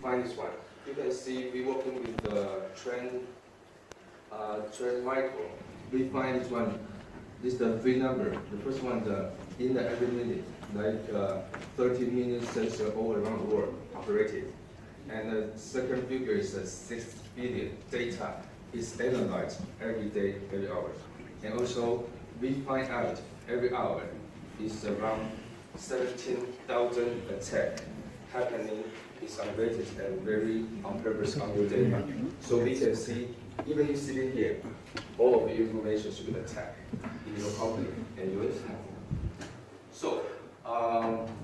find this one. You can see we working with the trend micro. We find this one. This is the three number. The first one, in the every minute, like 30 million sensor all around the world operated. And the second figure is 6 billion data is analyzed every day, every hour. And also, we find out every hour is around 17,000 attacks happening is unrated and very on purpose on your data. So we can see, even you sitting here, all of the information should be attacked in your company and your staff. So,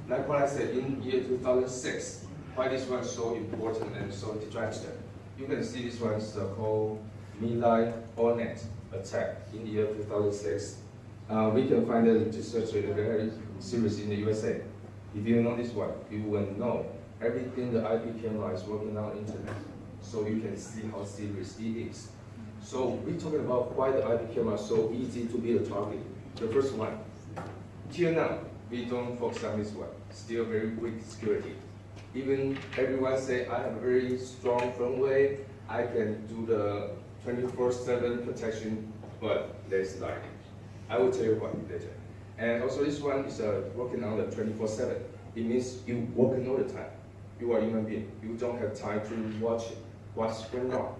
like what I said, in year 2006, why this one is so important and so disaster? You can see this one is called Midnight Allnet attack in the year 2006. We can find the disaster very serious in the USA. If you know this one, you will know everything the IP camera is working on internet, so you can see how serious it is. So we're talking about why the IP camera is so easy to be a target. The first one, till now, we don't focus on this one. Still very weak security. Even everyone say I have a very strong firmware, I can do the 24/7 protection, but there's lie. I will tell you what later. And also this one is working on the 24/7. It means you working all the time. You are a human being. You don't have time to watch what's going on.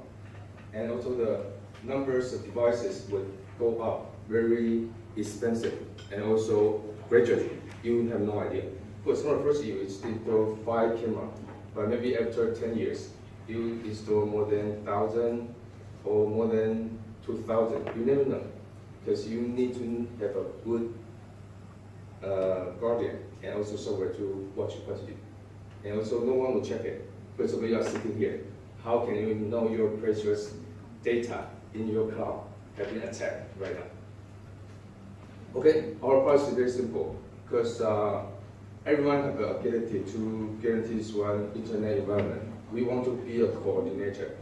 And also the numbers of devices would go up, very expensive, and also gradually. You have no idea. Because for the first year, you install 5 cameras, but maybe after 10 years, you install more than 1,000 or more than 2,000. You never know, because you need to have a good guardian and also software to watch what you do. And also no one will check it, because we are sitting here. How can you know your precious data in your cloud have been attacked right now? Okay, our policy is very simple, because everyone has the ability to guarantee this one internet environment. We want to be a coordinator.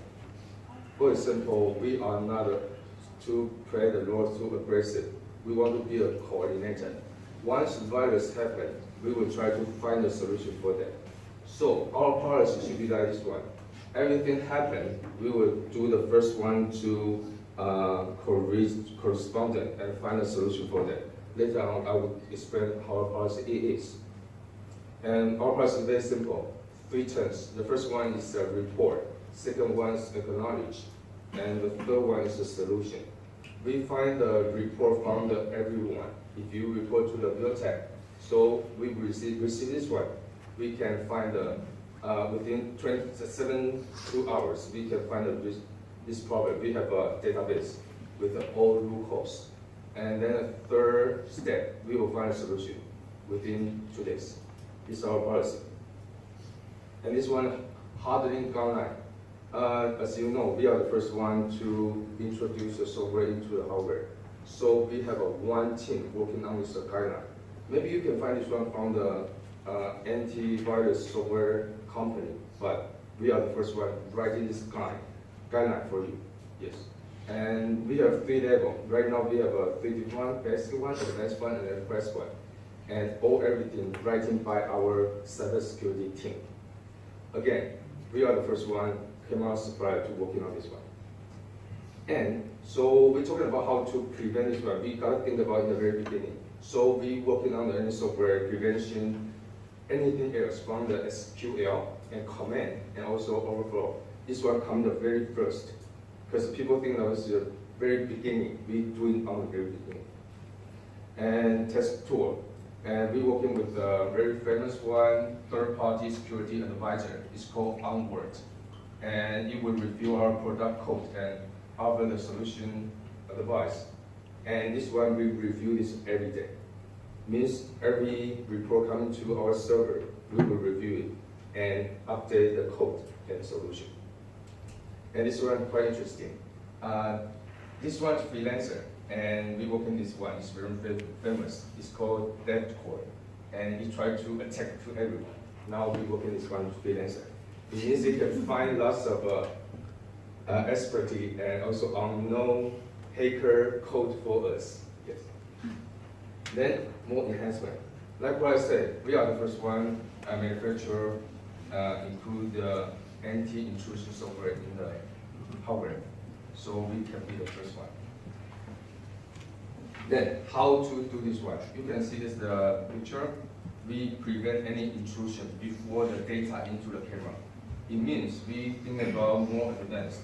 For example, we are not to play the role too aggressive. We want to be a coordinator. Once the virus happens, we will try to find a solution for that. So our policy should be like this one. Everything happens, we will do the first one to correspondent and find a solution for that. Later on, I will explain how our policy is. And our policy is very simple. 3 terms. The first one is a report. Second one is acknowledge. And the third one is a solution. We find the report from everyone. If you report to the biotech, so we receive this one. We can find within 72 hours, we can find this problem. We have a database with all root cause. And then a third step, we will find a solution within 2 days. This is our policy. And this one, hardening guideline. As you know, we are the first one to introduce the software into the hardware. So we have one team working on this guideline. Maybe you can find this one from the antivirus software company, but we are the first one writing this guideline for you. Yes. And we have 3 levels. Right now we have a 3D1, basic one, advanced one, and then press one. And everything writing by our cybersecurity team. Again, we are the first one, camera supplier, to working on this one. And so we're talking about how to prevent this one. We got to think about it in the very beginning. So we working on any software prevention, anything else from the SQL and command and also overflow. This one comes the very first, because people think that was the very beginning. We do it on the very beginning. And test tool. And we're working with a very famous one, third-party security advisor. It's called Onward. And it will review our product code and offer the solution advice. And this one, we review this every day. Means every report coming to our server, we will review it and update the code and solution. And this one quite interesting. This one is freelancer. And we work in this one, it's very famous. It's called DevCore. And he tried to attack to everyone. Now we work in this one, freelancer. It means he can find lots of expertise and also unknown hacker code for us. Yes. Then more enhancement. Like what I said, we are the first one manufacturer include the anti-intrusion software in the hardware. So we can be the first one. Then, how to do this one? You can see this the picture. We prevent any intrusion before the data into the camera. It means we think about more advanced.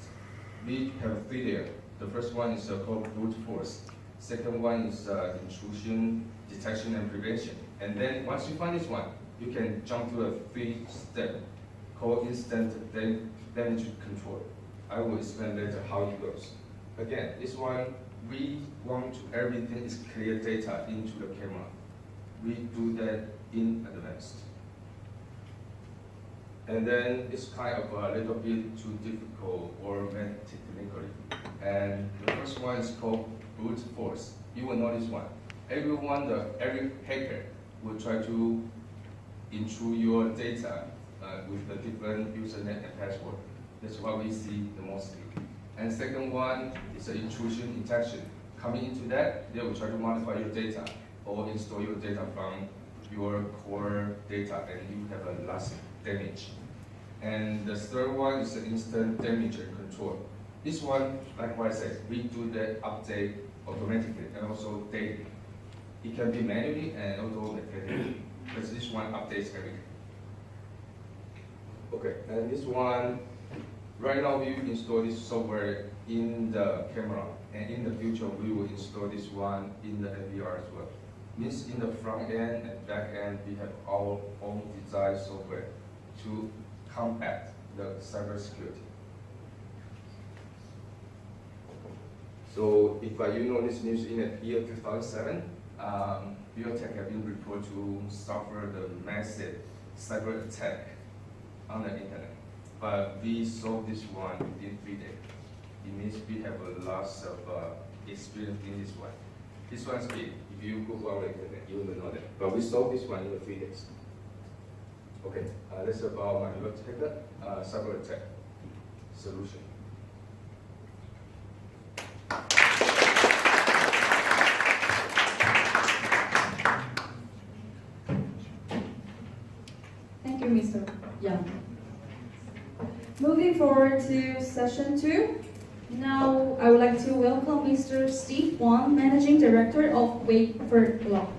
We have 3 layers. The first one is called brute force. Second one is intrusion detection and prevention. And then once you find this one, you can jump to a 3-step called instant damage control. I will explain later how it goes. Again, this one, we want everything is clear data into the camera. We do that in advance. And then it's kind of a little bit too difficult or technically. And the first one is called brute force. You will know this one. Every hacker will try to intrude your data with the different username and password. That's what we see the mostly. And second one is the intrusion detection. Coming into that, they will try to modify your data or install your data from your core data, and you have a lasting damage. And the third one is the instant damage and control. This one, like what I said, we do the update automatically and also daily. It can be manually and automatically, because this one updates every day. Okay, and this one, right now we install this software in the camera, and in the future we will install this one in the NVR as well. Means in the front end and back end, we have our own design software to combat the cybersecurity. So if you know this news in the year 2007, biotech have been reported to suffer the massive cyber attack on the internet. But we solved this one within 3 days. It means we have a lot of experience in this one. This one's big. If you Google our internet, you will know that. But we solved this one in 3 days. Okay, that's about my biotech cyber attack solution. Thank you, Mr. Yang. Moving forward to session 2. Now, I would like to welcome Mr. Steve Wang, Managing Director of Waferlock.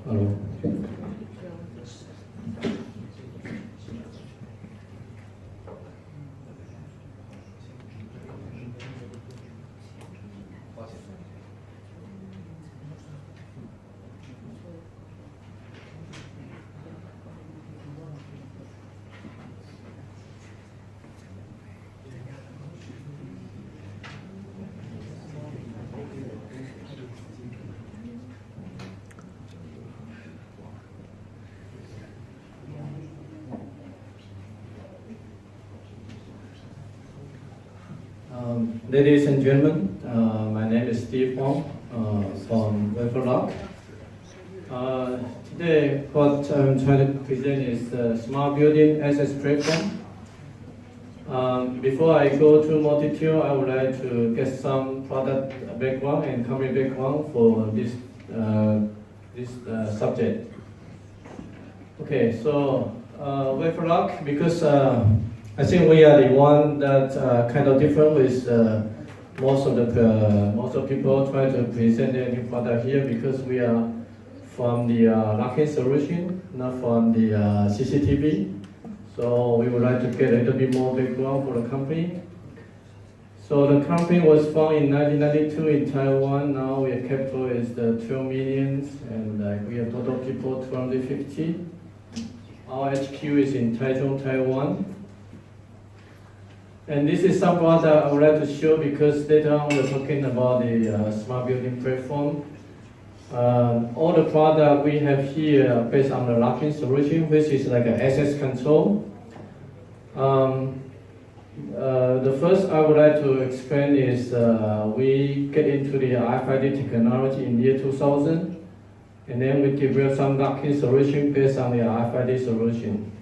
Hello. Ladies and gentlemen, my name is Steve Wang from Waferlock. Today, what I'm trying to present is the Smart Building Access Platform. Before I go to more detail, I would like to get some product background and company background for this subject. Okay, so Waferlock, because I think we are the one that kind of different with most of people try to present their new product here, because we are from the locking solution, not from the CCTV. So we would like to get a little bit more background for the company. So the company was founded in 1992 in Taiwan. Now our capital is 12 million, and we have total people 250. Our HQ is in Taichung, Taiwan. And this is some product I would like to show because later on we're talking about the smart building platform. All the product we have here are based on the locking solution, which is like an access control. The first I would like to explain is we get into the RFID technology in the year 2000, and then we develop some locking solution based on the RFID solution.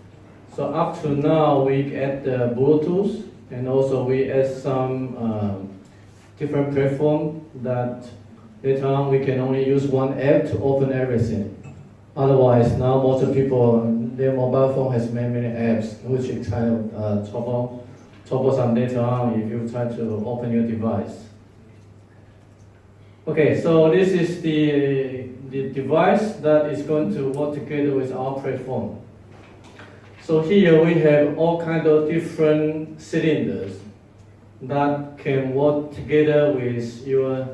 So up to now we add the Bluetooth, and also we add some different platform that later on we can only use one app to open everything. Otherwise, now most of people, their mobile phone has many apps, which is kind of troublesome later on if you try to open your device. Okay, so this is the device that is going to work together with our platform. So here we have all kinds of different cylinders that can work together with your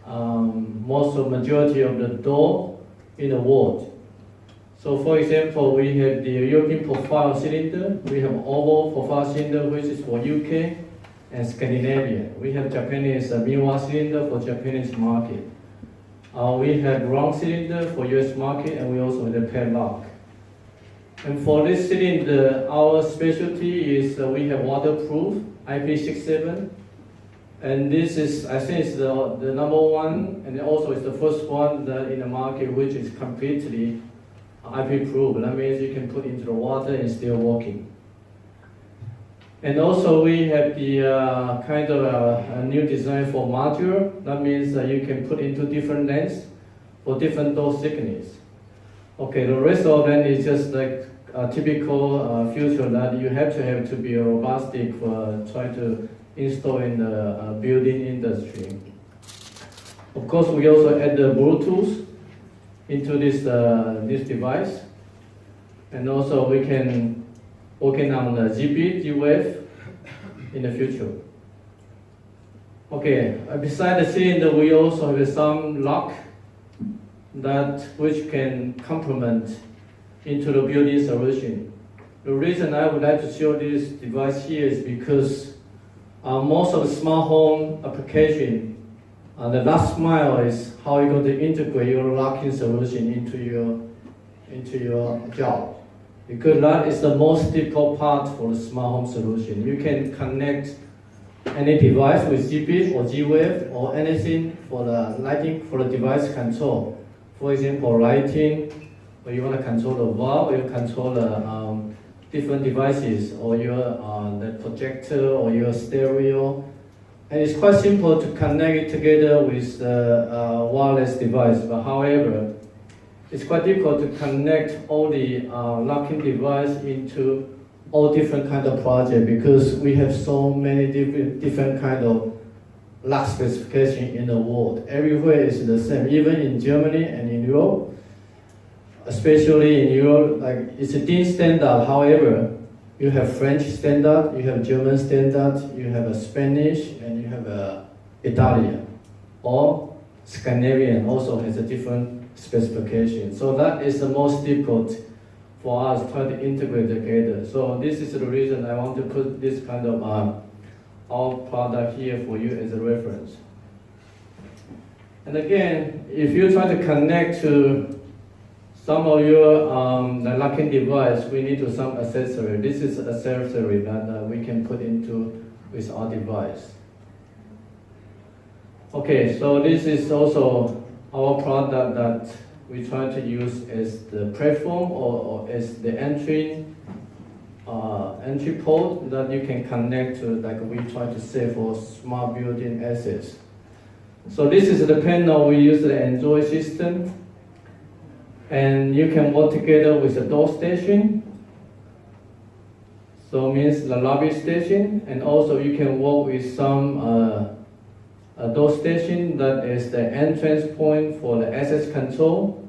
majority of the door in the world. So for example, we have the European profile cylinder, we have oval profile cylinder which is for UK and Scandinavia. We have Japanese Miwa cylinder for Japanese market. We have round cylinder for US market, and we also have the padlock. And for this cylinder, our specialty is we have waterproof IP67, and this is, I think, it's the number one, and also it's the first one that in the market which is completely IP proof. That means you can put into the water and still working. And also we have the kind of a new design for modular. That means that you can put into different lengths for different door thickness. Okay, the rest of them is just like a typical feature that you have to be robustic for trying to install in the building industry. Of course, we also add the Bluetooth into this device, and also we can working on the GB, G-Wave in the future. Okay, beside the cylinder, we also have some lock which can complement into the building solution. The reason I would like to show this device here is because most of the smart home application, the last mile is how you're going to integrate your locking solution into your job. Because that is the most difficult part for the smart home solution. You can connect any device with GB or G-Wave or anything for the lighting, for the device control. For example, lighting, or you want to control the valve, or you control the different devices, or the projector, or your stereo. And it's quite simple to connect it together with the wireless device. But however, it's quite difficult to connect all the locking device into all different kind of projects because we have so many different kind of lock specification in the world. Everywhere is the same, even in Germany and in Europe. Especially in Europe, like it's a DIN standard. However, you have French standard, you have German standard, you have a Spanish, and you have a Italian. Or Scandinavian also has a different specification. So that is the most difficult for us to try to integrate together. So this is the reason I want to put this kind of our product here for you as a reference. And again, if you try to connect to some of your the locking device, we need to some accessory. This is an accessory that we can put into with our device. Okay, so this is also our product that we try to use as the platform or as the entry port that you can connect to, like we try to say for smart building assets. So this is the panel we use the Android system, and you can work together with the door station. So means the lobby station, and also you can work with some a door station that is the entrance point for the access control.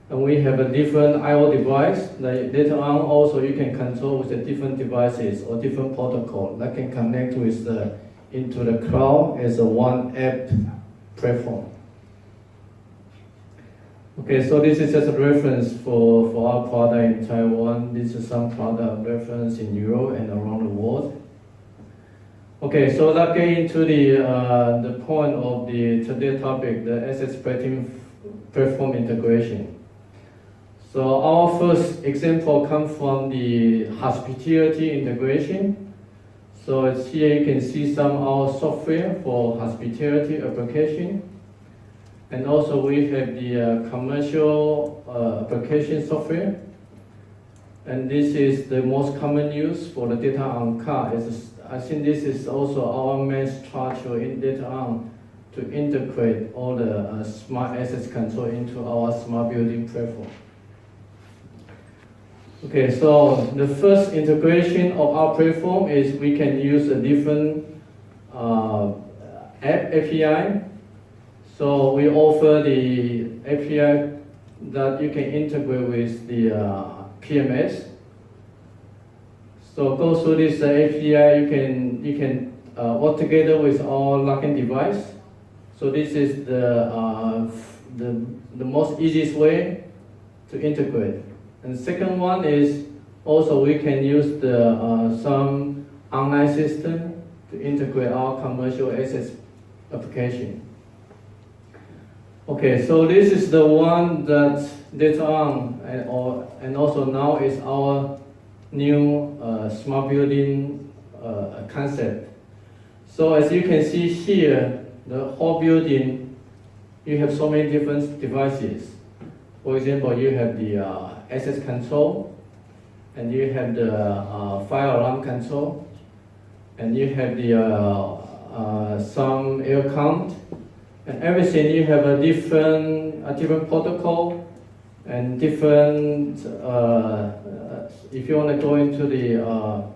And we have a different I/O device that later on also you can control with the different devices or different protocol that can connect with into the cloud as a one app platform. Okay, so this is just a reference for our product in Taiwan. This is some product reference in Europe and around the world. Okay, so let's get into the point of the today's topic, the asset platform integration. So our first example comes from the hospitality integration. So it's here you can see some of our software for hospitality application. And also we have the commercial application software. And this is the most common use for the data on car. I think this is also our main structure in data on to integrate all the smart assets control into our smart building platform. Okay, so the first integration of our platform is we can use a different app API. So we offer the API that you can integrate with the PMS. So go through this API, you can work together with our locking device. So this is the most easiest way to integrate. And second one is also we can use the some online system to integrate our commercial assets application. Okay, so this is the one that data on and also now is our new smart building concept. So as you can see here, the whole building, you have so many different devices. For example, you have the access control, and you have the fire alarm control, and you have the some air count, and everything. You have a different protocol, and different. If you want to go into the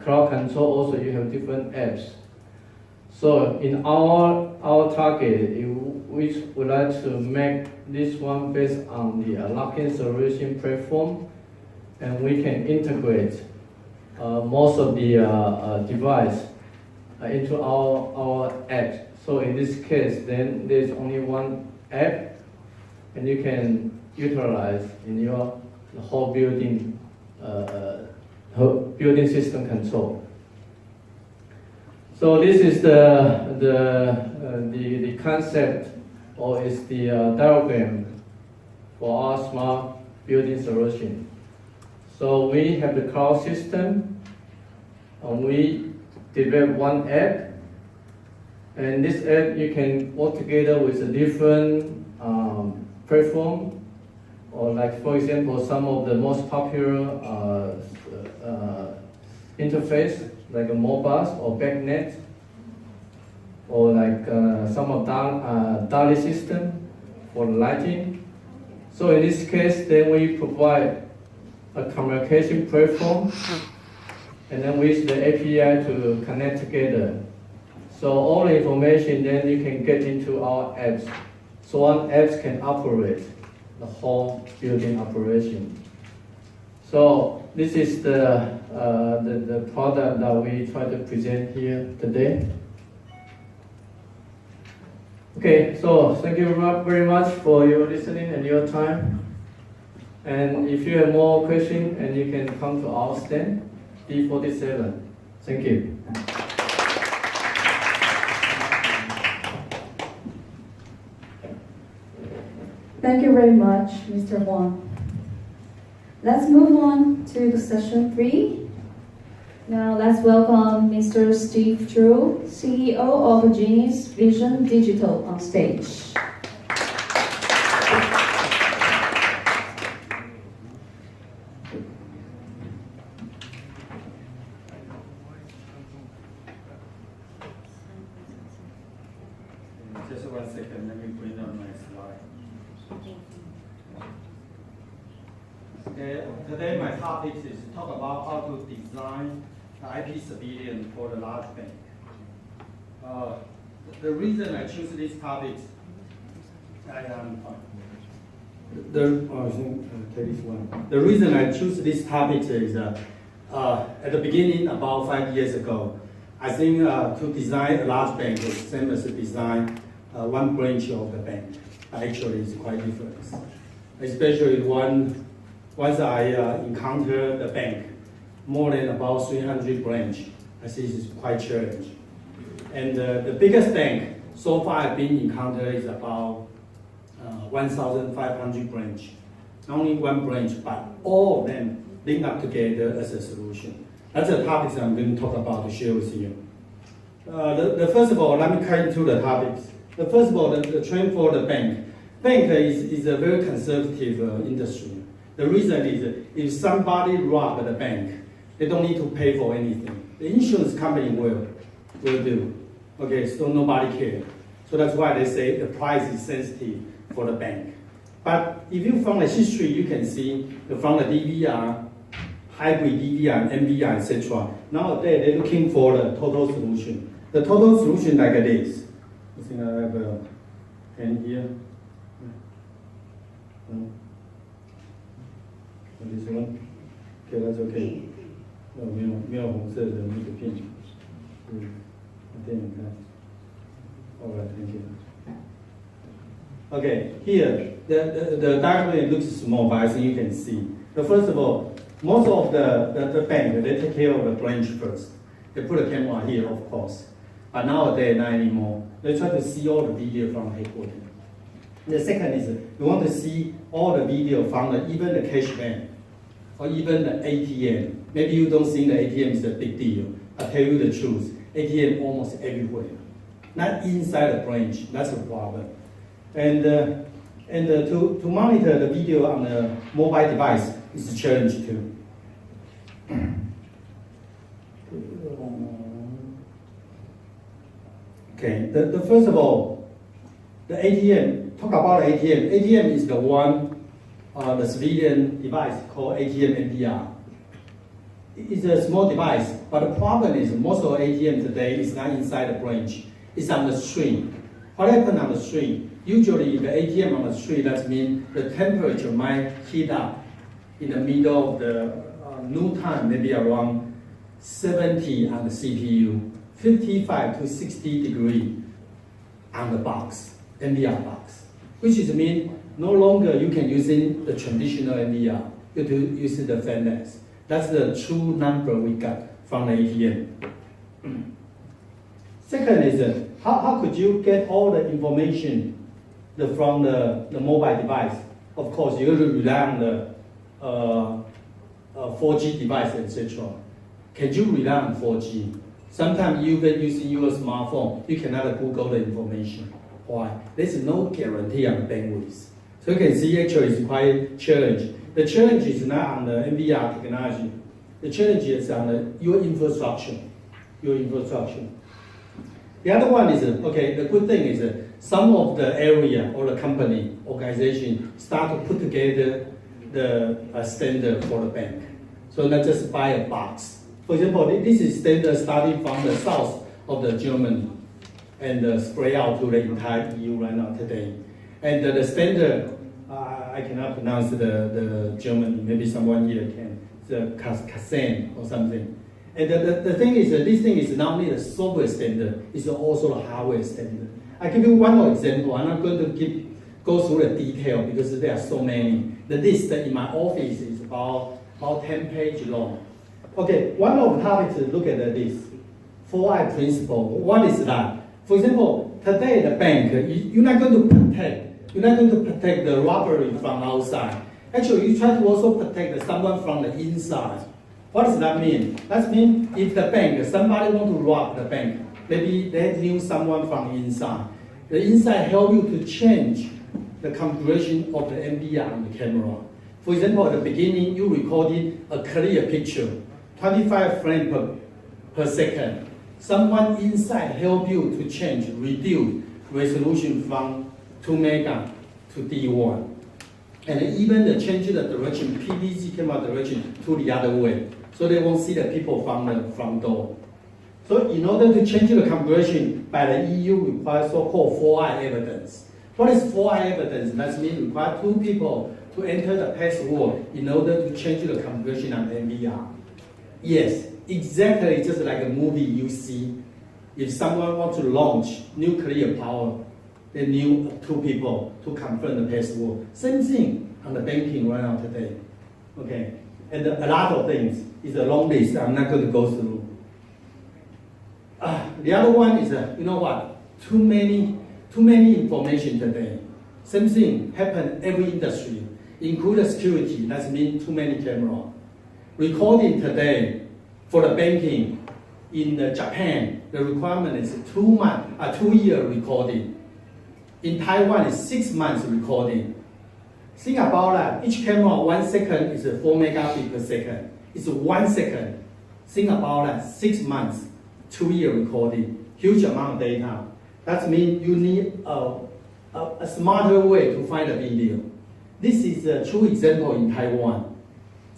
cloud control, also you have different apps. So in our target, we would like to make this one based on the locking solution platform, and we can integrate most of the device into our app. So in this case, then there's only one app, and you can utilize in your whole building system control. So this is the concept, or is the diagram for our smart building solution. So we have the cloud system, and we develop one app, and this app you can work together with a different platform, or like for example some of the most popular interface like a Modbus or BACnet, or like some of DALI system for lighting. So in this case, then we provide a communication platform, and then with the API to connect together. So all the information then you can get into our apps. So one apps can operate the whole building operation. So this is the product that we try to present here today. Okay, so thank you very much for your listening and your time. And if you have more questions, and you can come to our stand, D47. Thank you. Thank you very much, Mr. Wang. Let's move on to the session 3. Now let's welcome Mr. Steve Drew, CEO of Genius Vision Digital, on stage. Just 1 second, let me bring up my slide. Okay, today my topic is to talk about how to design the IP civilian for the large bank. The reason I choose this topic, The reason I choose this topic is at the beginning, about 5 years ago, I think to design a large bank is the same as to design one branch of the bank. Actually, it's quite different. Especially once I encounter the bank, more than about 300 branch, I see it's quite challenging. And the biggest bank so far I've been encountered is about 1,500 branch. Not only one branch, but all of them link up together as a solution. That's the topics I'm going to talk about to share with you. The first of all, let me cut into the topics. The first of all, the trend for the bank. Bank is a very conservative industry. The reason is if somebody rob the bank, they don't need to pay for anything. The insurance company will do. Okay, so nobody cares. So that's why they say the price is sensitive for the bank. But if you from the history, you can see from the DVR, hybrid DVR, and MVR, etc. Nowadays, they're looking for the total solution. The total solution like this. I think I have a pen here. This one? Okay, that's okay. No, 没有红色的那个片。对，你看。Alright, thank you. Okay, here the diagram looks small, but I think you can see. The first of all, most of the bank they take care of the branch first. They put a camera here, of course, but nowadays not anymore. They try to see all the video from headquarters. The second is you want to see all the video from even the cash van or even the ATM. Maybe you don't think the ATM is a big deal. I tell you the truth, ATM almost everywhere. Not inside the branch, that's a problem. And to monitor the video on the mobile device is a challenge too. Okay, the first of all, the ATM, talk about the ATM. ATM is the one, the civilian device called ATM NDR. It's a small device, but the problem is most of the ATM today is not inside the branch. It's on the street. What happened on the street? Usually, if the ATM on the street, that means the temperature might heat up in the middle of the noon time, maybe around 70 on the CPU, 55 to 60 degrees on the box, NVR box, which is mean no longer you can use the traditional NVR, you have to use the fanless. That's the true number we got from the ATM. Second is, how could you get all the information from the mobile device? Of course, you have to rely on the 4G device, etc. Can you rely on 4G? Sometimes even using your smartphone, you cannot Google the information. Why? There's no guarantee on the bandwidth. So you can see actually it's quite challenge. The challenge is not on the NVR technology. The challenge is on your infrastructure. The other one is, okay, the good thing is some of the area or the company, organization start to put together the standard for the bank. So not just buy a box. For example, this is standard starting from the south of the Germany and spread out to the entire EU right now today. And the standard, I cannot pronounce the German, maybe someone here can, the Kasen or something. And the thing is, this thing is not only the software standard, it's also the hardware standard. I give you one more example. I'm not going to go through the detail because there are so many. The list in my office is about 10 pages long. Okay, one of the topics is look at this 4I principle. What is that? For example, today the bank, you're not going to protect the robbery from outside. Actually, you try to also protect someone from the inside. What does that mean? That means if the bank, somebody want to rob the bank, maybe they knew someone from inside. The inside help you to change the configuration of the NVR on the camera. For example, at the beginning, you recorded a clear picture, 25 frames per second. Someone inside help you to change, reduce resolution from 2 mega to D1. And even change the direction, PDC camera direction to the other way. So they won't see the people from the front door. So in order to change the configuration by the EU requires so-called 4I evidence. What is 4I evidence? That means require 2 people to enter the password in order to change the configuration on the NVR. Yes, exactly just like a movie you see. If someone wants to launch nuclear power, they need 2 people to confirm the password. Same thing on the banking right now today. Okay, and a lot of things is a long list. I'm not going to go through. The other one is, you know what? Too many information today. Same thing happen every industry, including security. That means too many camera. Recording today for the banking in Japan, the requirement is 2 year recording. In Taiwan, it's 6 months recording. Think about that. Each camera 1 second is 4 megabits per second. It's 1 second. Think about that. 6 months, 2 year recording, huge amount of data. That means you need a smarter way to find a video. This is a true example in Taiwan.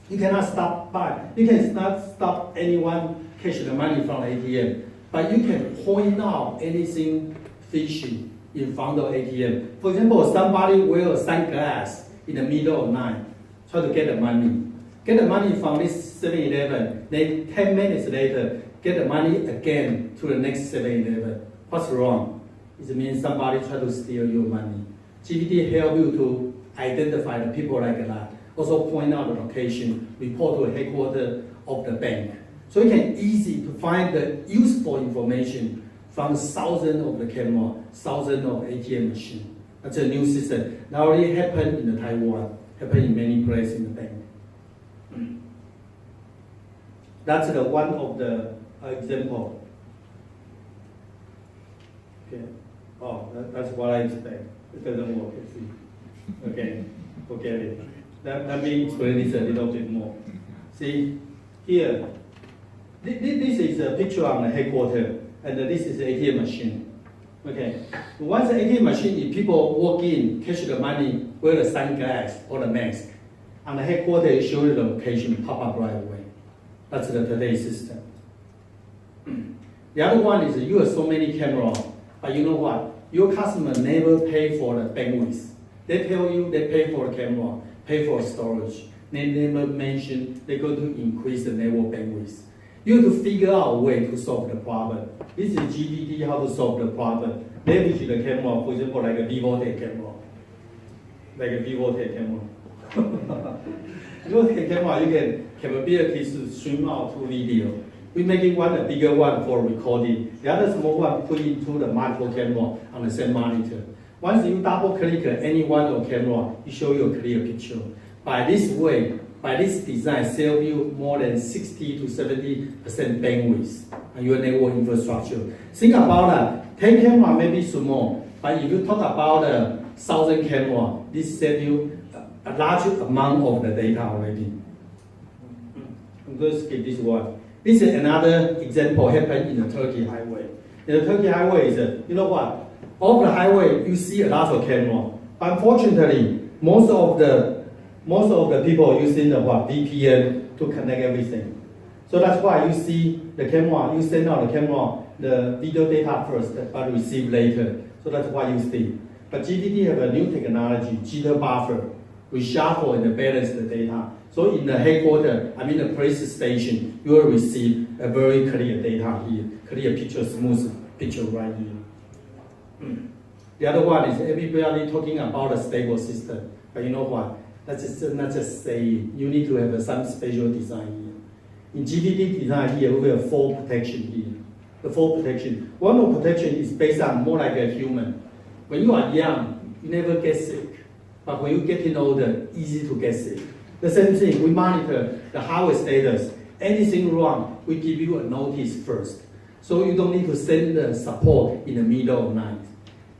You cannot stop anyone cash the money from ATM, but you can point out anything fishy in front of ATM. For example, somebody wear a sunglass in the middle of night, try to get the money. Get the money from this 7-Eleven, then 10 minutes later, get the money again to the next 7-Eleven. What's wrong? It means somebody try to steal your money. GPT help you to identify the people like that. Also point out the location, report to the headquarters of the bank. So you can easy to find the useful information from thousands of the camera, thousands of ATM machines. That's a new system. That already happened in Taiwan, happened in many places in the bank. That's the one of the example. Okay. Oh, that's what I expect. It doesn't work. See. Okay, forget it. Let me explain this a little bit more. See, here, this is a picture on the headquarters, and this is the ATM machine. Okay, once the ATM machine, if people walk in, cash the money, wear the sunglasses or the mask, on the headquarters, it shows the location pop up right away. That's the today's system. The other one is you have so many cameras, but you know what? Your customer never pay for the bandwidth. They tell you they pay for the camera, pay for storage. They never mention they're going to increase the network bandwidth. You have to figure out a way to solve the problem. This is GPT how to solve the problem. Leverage the camera, for example, like a VivoTech camera. Like a VivoTech camera. VivoTech camera, you can capabilities to stream out to video. We making one a bigger one for recording. The other small one put into the multiple camera on the same monitor. Once you double click any one of camera, it show you a clear picture. By this way, by this design, save you more than 60 to 70% bandwidth on your network infrastructure. Think about that. 10 camera may be small, but if you talk about 1,000 camera, this save you a large amount of the data already. I'm going to skip this one. This is another example happened in the Turkey highway. In the Turkey highway is, you know what? Off the highway, you see a lot of camera. Unfortunately, most of the people using the VPN to connect everything. So that's why you see the camera, you send out the camera, the video data first, but receive later. So that's why you see. But GPT have a new technology, jitter buffer, reshuffle and balance the data. So in the headquarters, the police station, you will receive a very clear data here, clear picture, smooth picture right here. The other one is everybody talking about a stable system, but you know what? That's not just saying. You need to have some special design here. In GPT design here, we have 4 protection here. The 4 protection. One of protection is based on more like a human. When you are young, you never get sick. But when you get older, easy to get sick. The same thing, we monitor the hardware status. Anything wrong, we give you a notice first. So you don't need to send the support in the middle of night.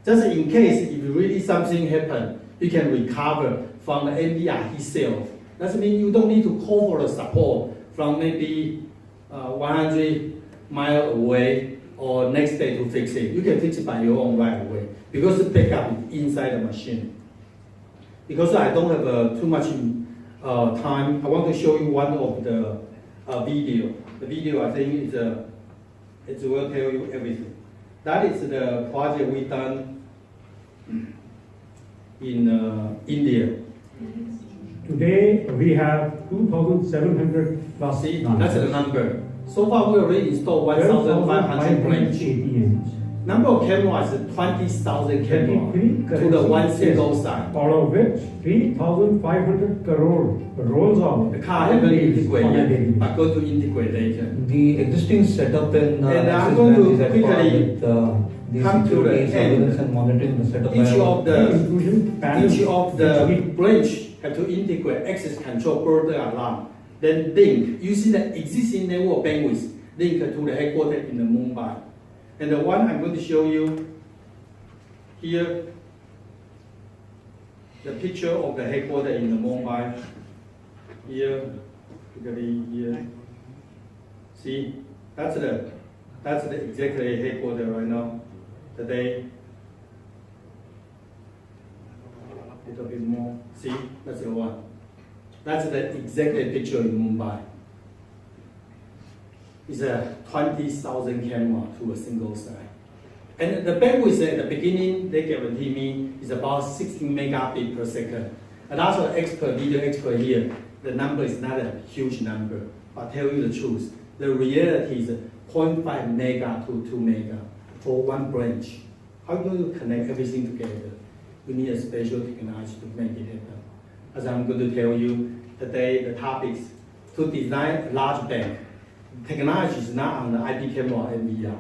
Just in case if really something happen, you can recover from the NDR itself. That means you don't need to call for the support from maybe 100 miles away or next day to fix it. You can fix it by your own right away because the backup is inside the machine. Because I don't have too much time, I want to show you one of the video. The video I think it will tell you everything. That is the project we done in India. Today we have 2,700 plus. See, that's the number. So far we already installed 1,500 planes. ATMs. number of cameras is 20,000 cameras 23 to the one single yes, side. out of which 3,500 crore rolls out. The car haven't on a daily integrated yet, basis. but going to integrate later. The existing setup in And I'm Axis going Bank to is at par quickly with the come to security the surveillance end. and monitoring the setup by Each our of the Inclusion panel, Each of which the we- branch have to integrate access control further along. Then link using the existing network bandwidth link to the headquarters in the Mumbai. And the one I'm going to show you here, the picture of the headquarters in the Mumbai. Here, quickly here. See, that's the exactly headquarters right now. Today. Little bit more. See, that's the one. That's the exact picture in Mumbai. It's a 20,000 camera to a single side. And the bandwidth at the beginning, they guarantee me is about 16 megabit per second. And also video expert here, the number is not a huge number. But tell you the truth, the reality is 0.5 mega to 2 mega for one branch. How do you connect everything together? You need a special technology to make it happen. As I'm going to tell you today, the topics to design a large bank. Technology is not on the IP camera and VR.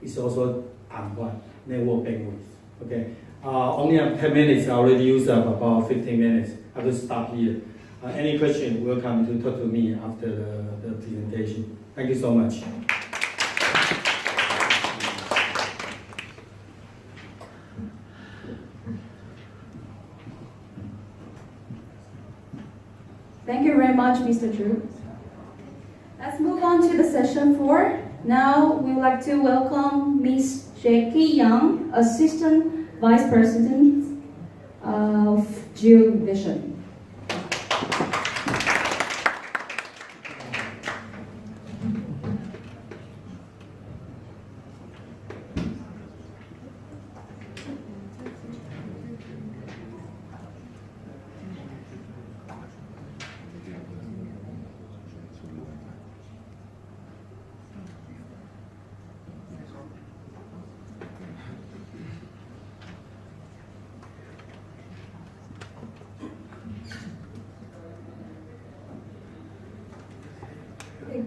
It's also on what? Network bandwidth. Okay. Only have 10 minutes. I already used up about 15 minutes. I will stop here. Any question, welcome to talk to me after the presentation. Thank you so much. Thank you very much, Mr. Drew. Let's move on to the session 4. Now we would like to welcome Ms. Jackie Young, Assistant Vice President of Geovision.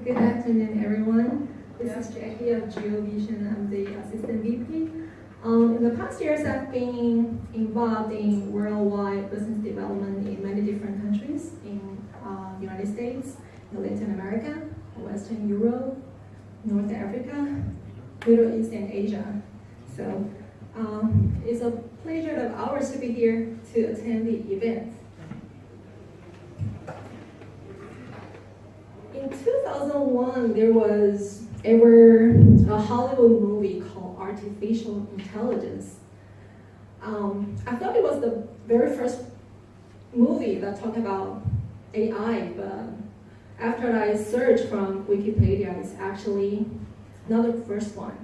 Good afternoon, everyone. This is Jackie of Geovision. I'm the Assistant VP. In the past years, I've been involved in worldwide business development in many different countries, in the United States, in Latin America, Western Europe, North Africa, Middle East, and Asia. So it's a pleasure of ours to be here to attend the event. In 2001, there was a Hollywood movie called Artificial Intelligence. I thought it was the very first movie that talked about AI, but after I searched from Wikipedia, it's actually not the first one.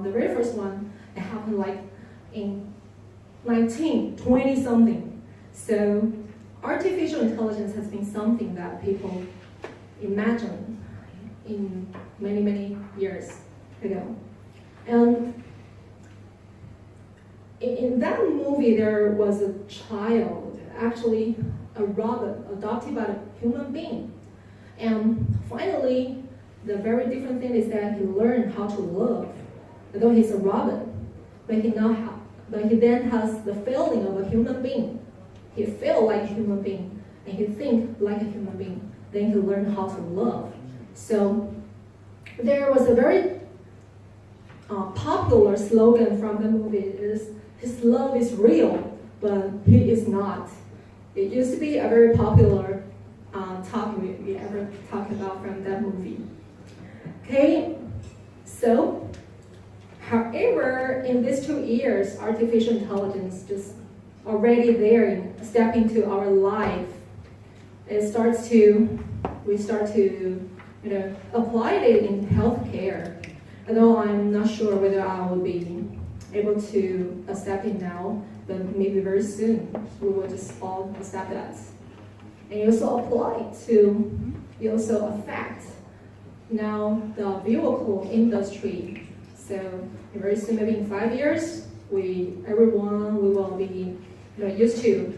The very first one, it happened like in 1920 something. So artificial intelligence has been something that people imagine in many, many years ago. And in that movie, there was a child, actually a robot, adopted by a human being. And finally, the very different thing is that he learned how to love. Although he's a robot, but he then has the feeling of a human being. He feels like a human being, and he thinks like a human being. Then he learned how to love. So there was a very popular slogan from the movie is, his love is real, but he is not. It used to be a very popular topic we ever talked about from that movie. Okay, so however, in these 2 years, artificial intelligence just already there, step into our life. We start to apply it in healthcare. Although I'm not sure whether I will be able to accept it now, but maybe very soon we will just all accept that. And it also affect now the vehicle industry. So very soon, maybe in 5 years, everyone we will be used to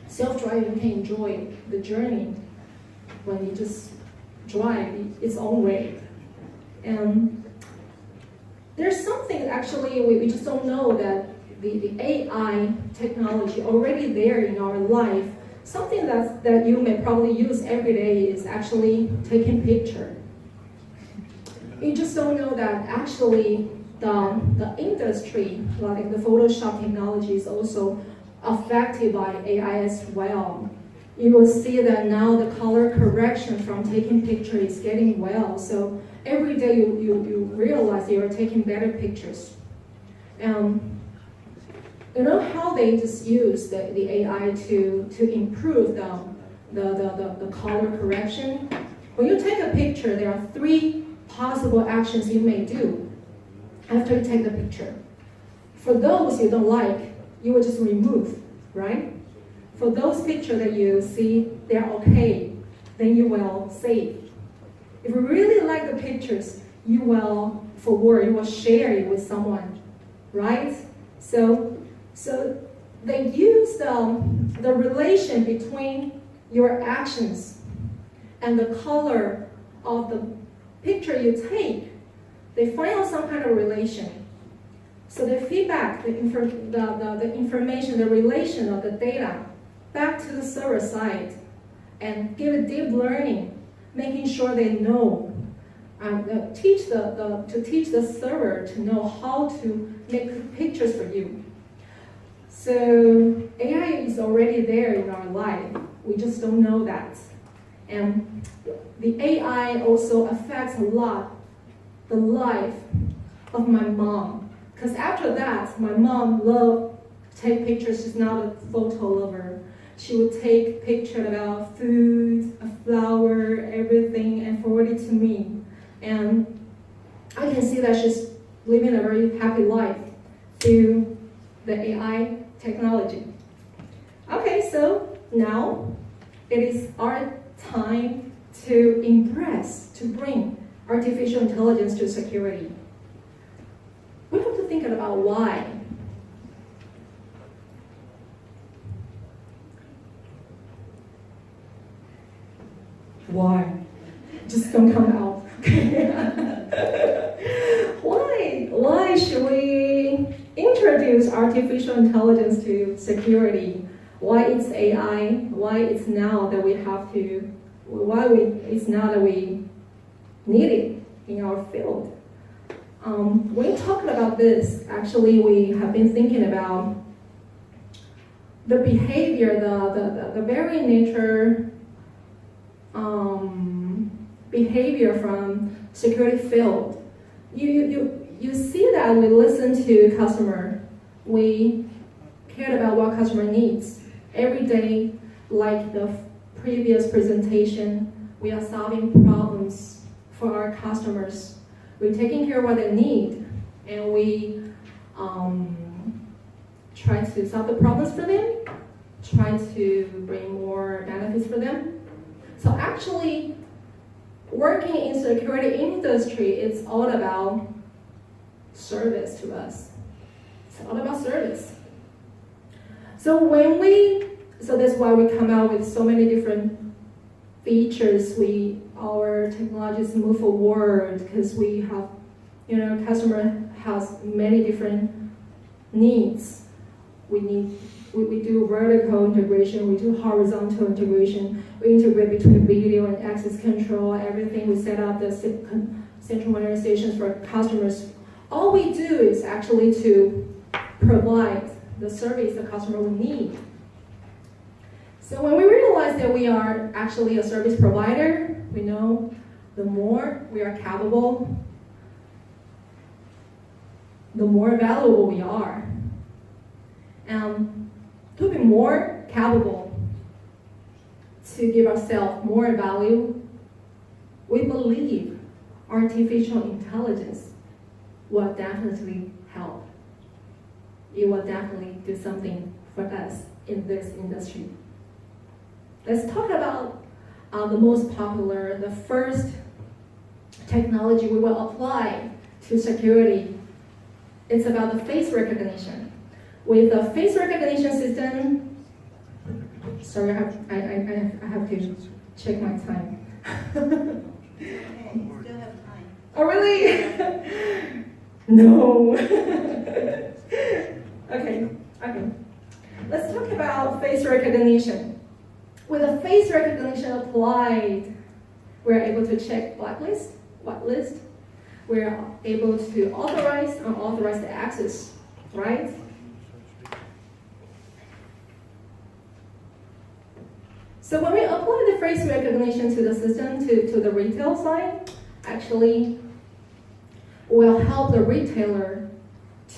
self-driving, can enjoy the journey when you just drive its own way. And there's something actually we just don't know, that the AI technology already there in our life. Something that you may probably use every day is actually taking picture. You just don't know that actually the industry, like the Photoshop technology, is also affected by AI as well. You will see that now the color correction from taking picture is getting well. So every day you realize you are taking better pictures. You know how they just use the AI to improve the color correction? When you take a picture, there are 3 possible actions you may do after you take the picture. For those you don't like, you will just remove, right? For those pictures that you see they're okay, then you will save. If you really like the pictures, you will forward, you will share it with someone, right? So they use the relation between your actions and the color of the picture you take. They find out some kind of relation. So they feedback the information, the relation of the data back to the server side and give it deep learning, making sure they know, teach the server to know how to make pictures for you. So AI is already there in our life. We just don't know that. And the AI also affects a lot the life of my mom. Because after that, my mom loved to take pictures. She's not a photo lover. She would take pictures about food, a flower, everything, and forward it to me. And I can see that she's living a very happy life through the AI technology. Okay, so now it is our time to impress, to bring artificial intelligence to security. We have to think about why. Why? Just don't come out. Why should we introduce artificial intelligence to security? Why it's AI? Why it's now that we have to? It's now that we need it in our field? When talking about this, actually we have been thinking about the behavior, the very nature behavior from security field. You see that we listen to customer. We care about what customer needs. Every day, like the previous presentation, we are solving problems for our customers. We're taking care of what they need, and we try to solve the problems for them, try to bring more benefits for them. So actually, working in security industry, it's all about service to us. It's all about service. So that's why we come out with so many different features. Our technologies move forward because we have, customer has many different needs. We do vertical integration, we do horizontal integration, we integrate between video and access control, everything. We set up the central monitoring stations for customers. All we do is actually to provide the service the customer will need. So when we realize that we are actually a service provider, we know the more we are capable, the more valuable we are. And to be more capable, to give ourselves more value, we believe artificial intelligence will definitely help. It will definitely do something for us in this industry. Let's talk about the most popular, the first technology we will apply to security it's about the face recognition. With the face recognition system, sorry, I have to check my time. Still have time. Oh, really? No. Okay. Let's talk about face recognition. With the face recognition applied, we're able to check blacklist, whitelist. We're able to authorize and authorize the access, right? So when we apply the face recognition to the system, to the retail side, actually will help the retailer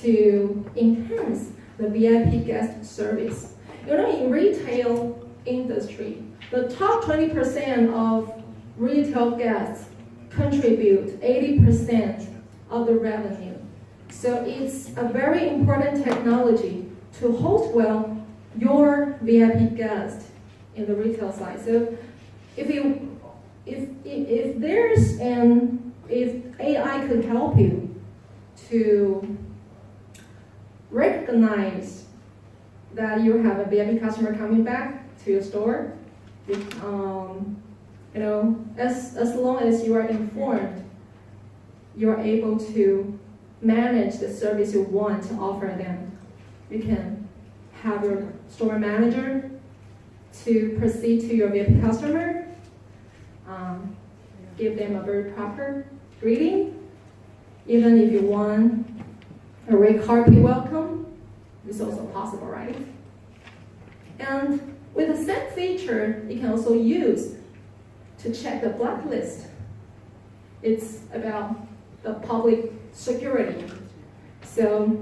to enhance the VIP guest service. You know, in retail industry, the top 20% of retail guests contribute 80% of the revenue. So it's a very important technology to host well your VIP guest in the retail side. So if AI could help you to recognize that you have a VIP customer coming back to your store, you know, as long as you are informed, you are able to manage the service you want to offer them. You can have your store manager to proceed to your VIP customer, give them a very proper greeting. Even if you want a red carpet welcome, it's also possible, right? And with the same feature, you can also use to check the blacklist. It's about the public security. So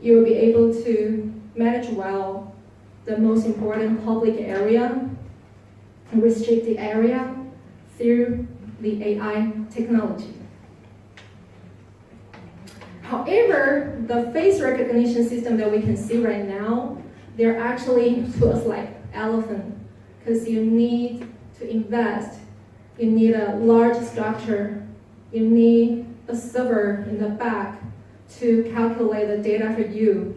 you will be able to manage well the most important public area and restricted area through the AI technology. However, the face recognition system that we can see right now, they're actually tools like elephant, because you need to invest. You need a large structure. You need a server in the back to calculate the data for you.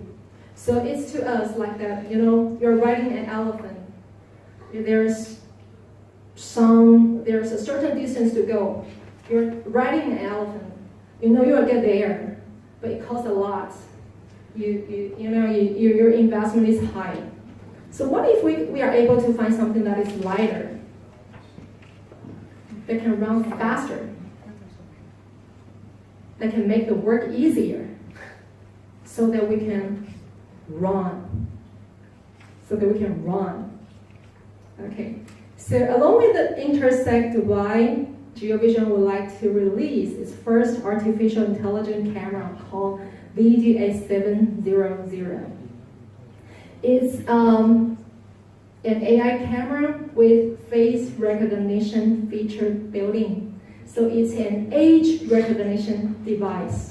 So it's to us like that, you know, you're riding an elephant. There's a certain distance to go. You're riding an elephant. You know you'll get there, but it costs a lot. Your investment is high. So what if we are able to find something that is lighter, that can run faster, that can make the work easier, so that we can run. Okay. So along with the Intersect Dubai, GeoVision would like to release its first artificial intelligence camera called VGA700. It's an AI camera with face recognition feature built in. So it's an age recognition device.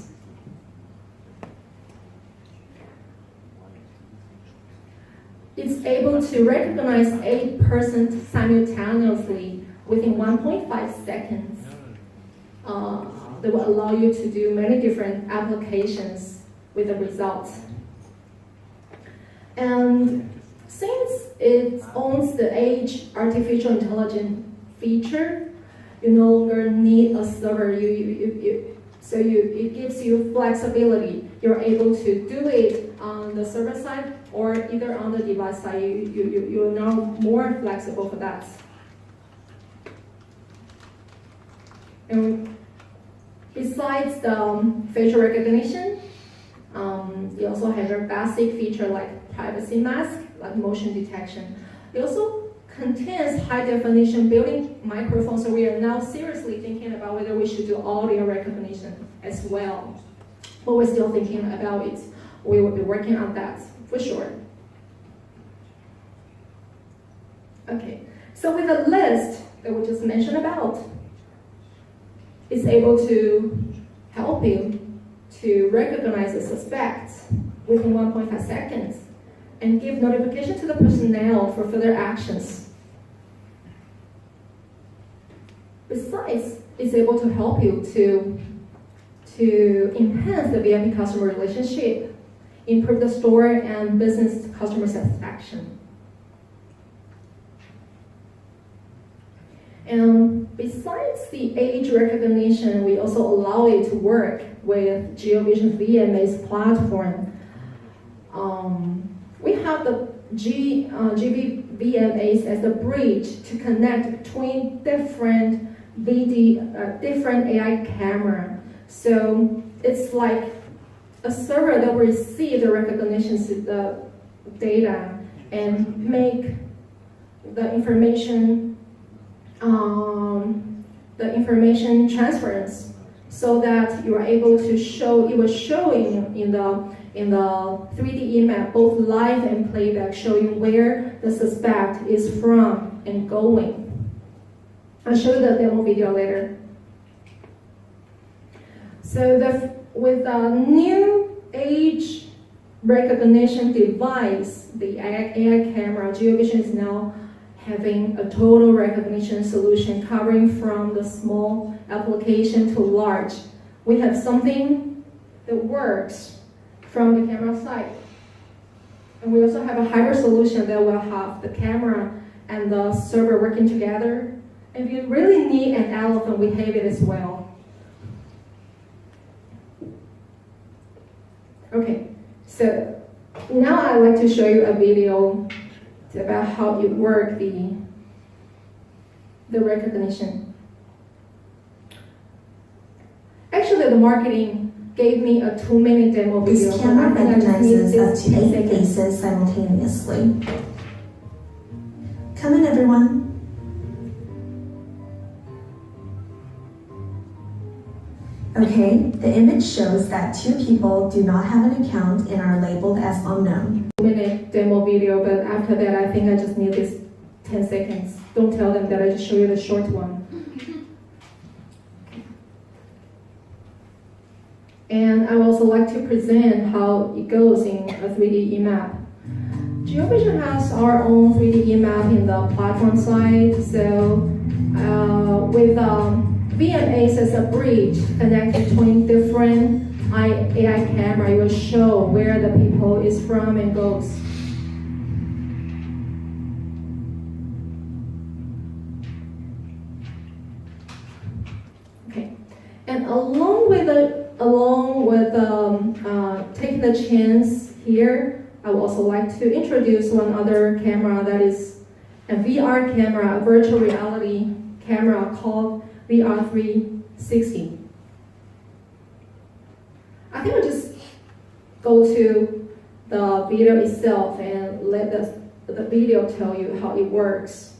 It's able to recognize 8 persons simultaneously within 1.5 seconds. That will allow you to do many different applications with the results. And since it owns the age artificial intelligence feature, you no longer need a server. It gives you flexibility. You're able to do it on the server side or either on the device side. You're now more flexible for that. And besides the facial recognition, you also have a basic feature like privacy mask, like motion detection. It also contains high definition built-in microphone, so we are now seriously thinking about whether we should do audio recognition as well. But we're still thinking about it. We will be working on that for sure. Okay, so with the list that we just mentioned about, it's able to help you to recognize the suspect within 1.5 seconds and give notification to the personnel for further actions. Besides, it's able to help you to enhance the VIP customer relationship, improve the store and business customer satisfaction. And besides the age recognition, we also allow it to work with GeoVision VMA's platform. We have the VMAs as a bridge to connect between different AI camera. So it's like a server that will receive the recognition the data and make the information transference, so that you are able to show. It was showing in the 3D map, both live and playback, showing where the suspect is from and going. I'll show you the demo video later. So with the new age recognition device, the AI camera, GeoVision is now having a total recognition solution covering from the small application to large. We have something that works from the camera side. And we also have a hybrid solution that will have the camera and the server working together. And if you really need an elephant, we have it as well. Okay, so now I'd like to show you a video about how it works, the recognition. Actually, the marketing gave me a 2-minute demo video. This camera but I think I just need recognizes this up to 8 seconds. faces simultaneously. Come in, everyone. Okay, the image shows that 2 people do not have an account and are labeled as unknown. 2-minute demo video, but after that, I think I just need this 10 seconds. Don't tell them that I just show you the short one. And I would also like to present how it goes in a 3D map. GeoVision has our own 3D map in the platform side, so with VMAs as a bridge connected between different AI camera, it will show where the people is from and goes. Okay, and along with taking the chance here, I would also like to introduce one other camera that is a VR camera, a virtual reality camera called VR360. I think we'll just go to the video itself and let the video tell you how it works.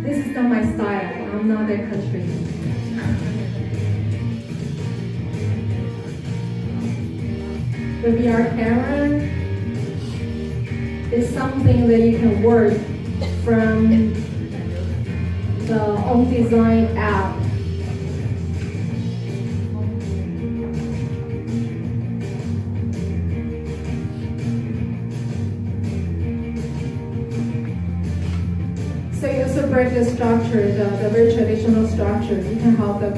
This is not my style. I'm not that country. The VR camera is something that you can work from the own design app. So you also break the structure, the very traditional structure. You can have the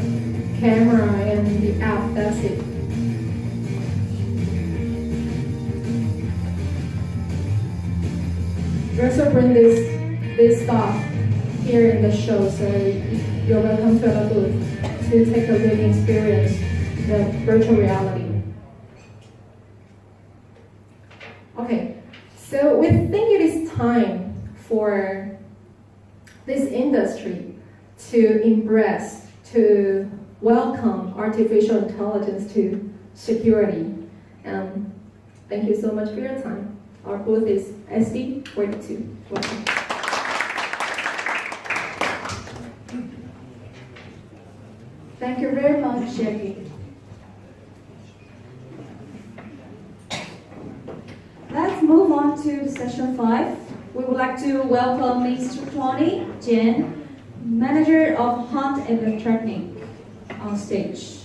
camera and the app, that's it. We also bring this stuff here in the show, so you're welcome to the booth to take a living experience, the virtual reality. Okay, so we think it is time for this industry to embrace, to welcome artificial intelligence to security. Thank you so much for your time. Our booth is SD42. Welcome. Thank you very much, Jackie. Let's move on to session 5. We would like to welcome Mr. Tony Jen, Manager of Hunt Electronic, on stage.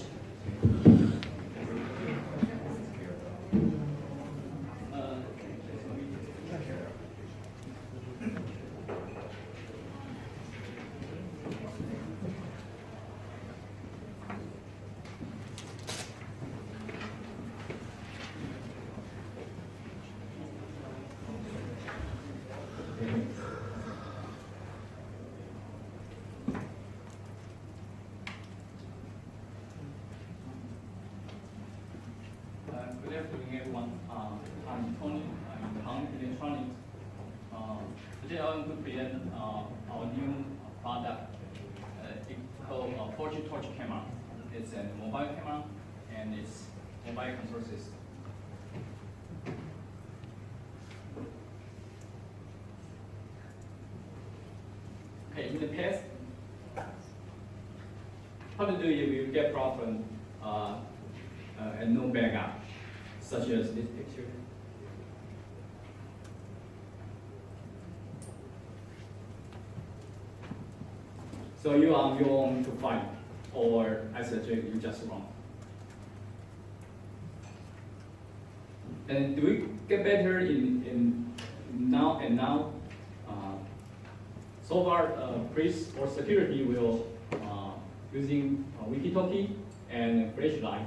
afternoon, everyone. I'm Tony. I'm from Electronics. Today I'm going to present our new product. It's called 4G Torch Camera. It's a mobile camera and it's mobile control system. Okay, in the past, how to do it? We get problem and no backup, such as this picture. So you are on your own to fight, or I suggest you just run. And do we get better in now and now? So far, police or security will using walkie-talkie and flashlight.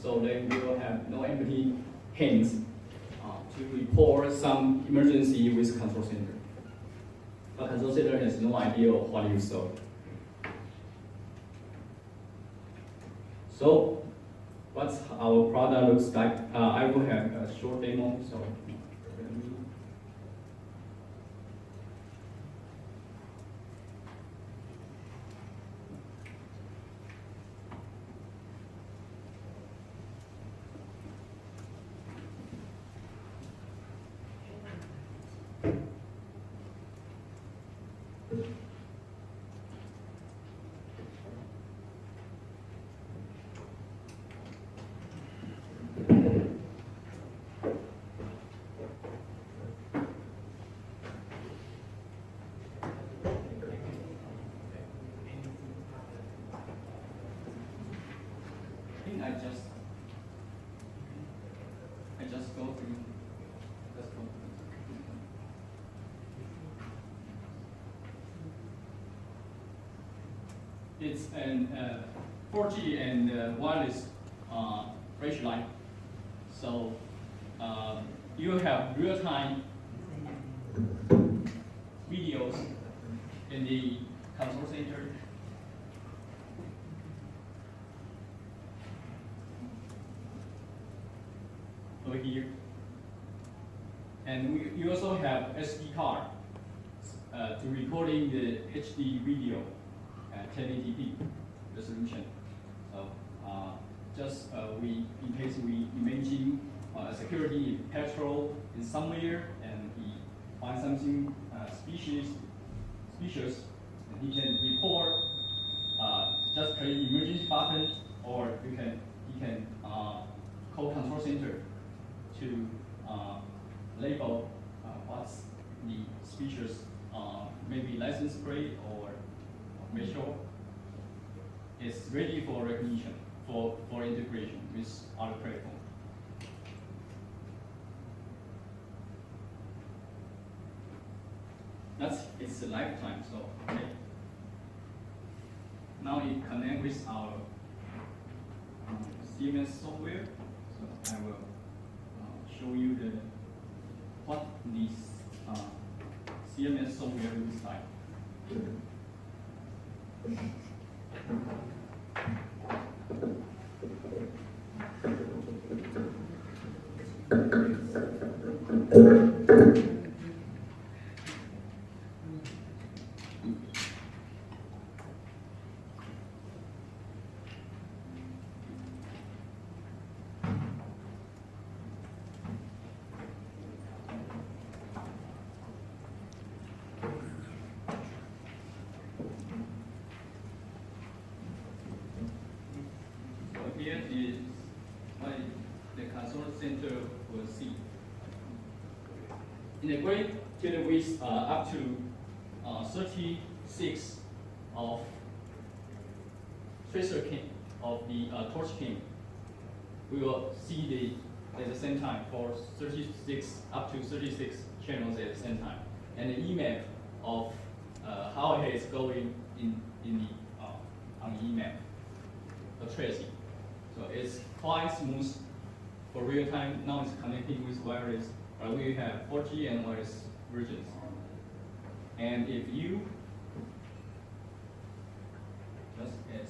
So they will have no empty hands to report some emergency with control center. But control center has no idea of what you saw. So, what's our product looks like? I will have a short demo. So. I just go through. Let's go. It's an 4G and wireless flashlight. So you have real-time videos in the control center. Over here. And you also have SD card to recording the HD video at 1080p resolution. So in case we imagine security patrol in somewhere and he find something suspicious, and he can report. Just click emergency button, or he can call control center to label what's the suspicious, maybe license plate or visual. It's ready for recognition, for integration with other platform. It's a lifetime, so okay. Now it connects with our CMS software. So I will show you what this CMS software looks like. Here is what the control center will see. Integrate with up to 36 of tracer cam of the torch cam. We will see at the same time for 36 up to 36 channels at the same time, and the email of how it is going in the on the email, the tracing. So it's quite smooth for real time. Now it's connecting with wireless, but we have 4G and wireless versions. And if you just as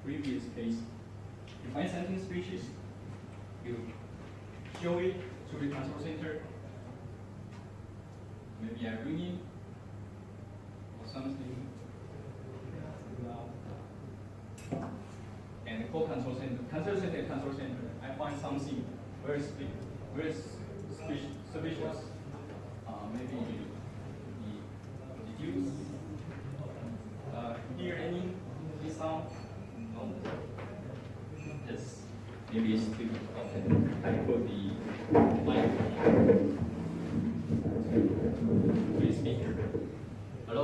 previous case, you find something suspicious, you show it to the control center. Maybe I ring it or something. And call control center. Control center. I find something very suspicious. Maybe did you hear any sound? No. Yes. Maybe it's too. Okay. I put the mic to the speaker. Hello.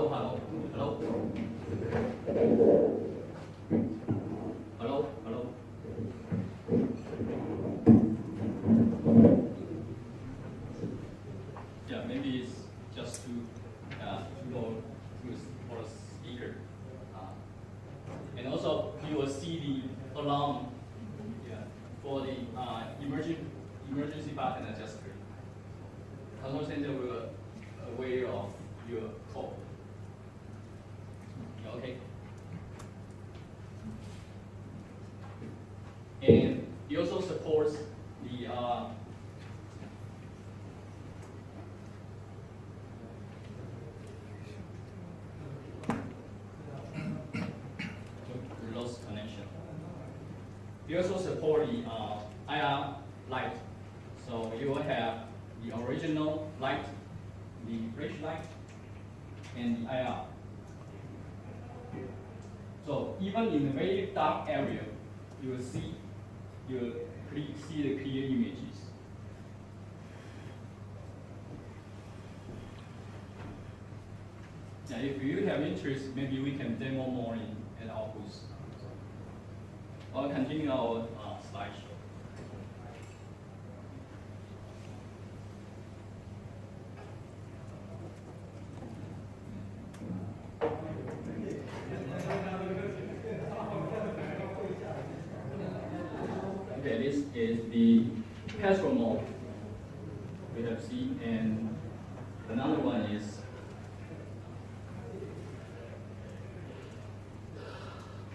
Yeah, maybe it's just to go for a speaker. And also, you will see the alarm for the emergency button adjuster. Control center will aware of your call. Okay. And it also supports the lost connection. We also support the IR light. So you will have the original light, the flash light, and the IR. So even in a very dark area, you will see the clear images. Now, if you have interest, maybe we can demo more at our booth. I'll continue our slideshow. Okay, this is the petrol mode we have seen, and another one is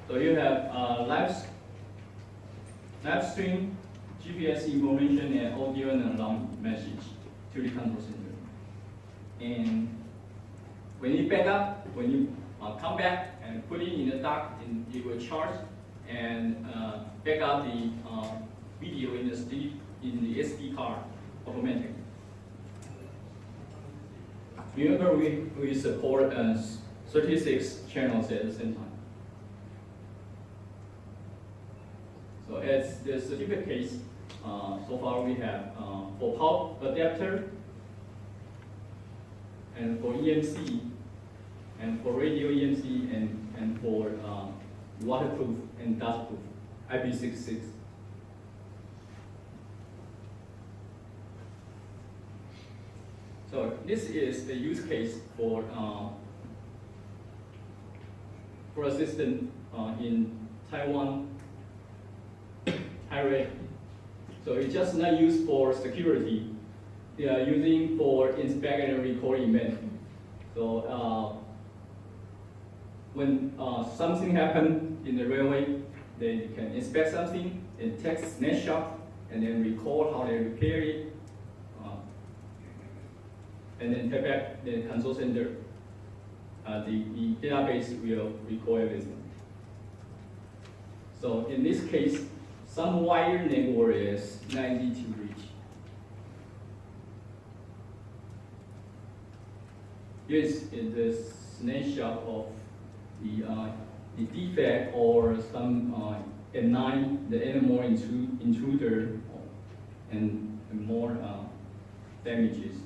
so you have live stream, GPS information, and audio and alarm message to the control center. And when you back up, when you come back and put it in the dock, it will charge and back up the video in the SD card automatically. Remember, we support 36 channels at the same time. So as the certificates, so far we have for power adapter, and for EMC, and for radio EMC, and for waterproof and dustproof, IP66. So this is a use case for assistant in Taiwan. So it's just not used for security. They are using for inspect and record event. So when something happened in the railway, they can inspect something and take a snapshot and then record how they repair it, and then take back the control center. The database will record everything. So in this case, some wire network is not easy to reach. This is the snapshot of the defect or some at night the animal intruder and more damages.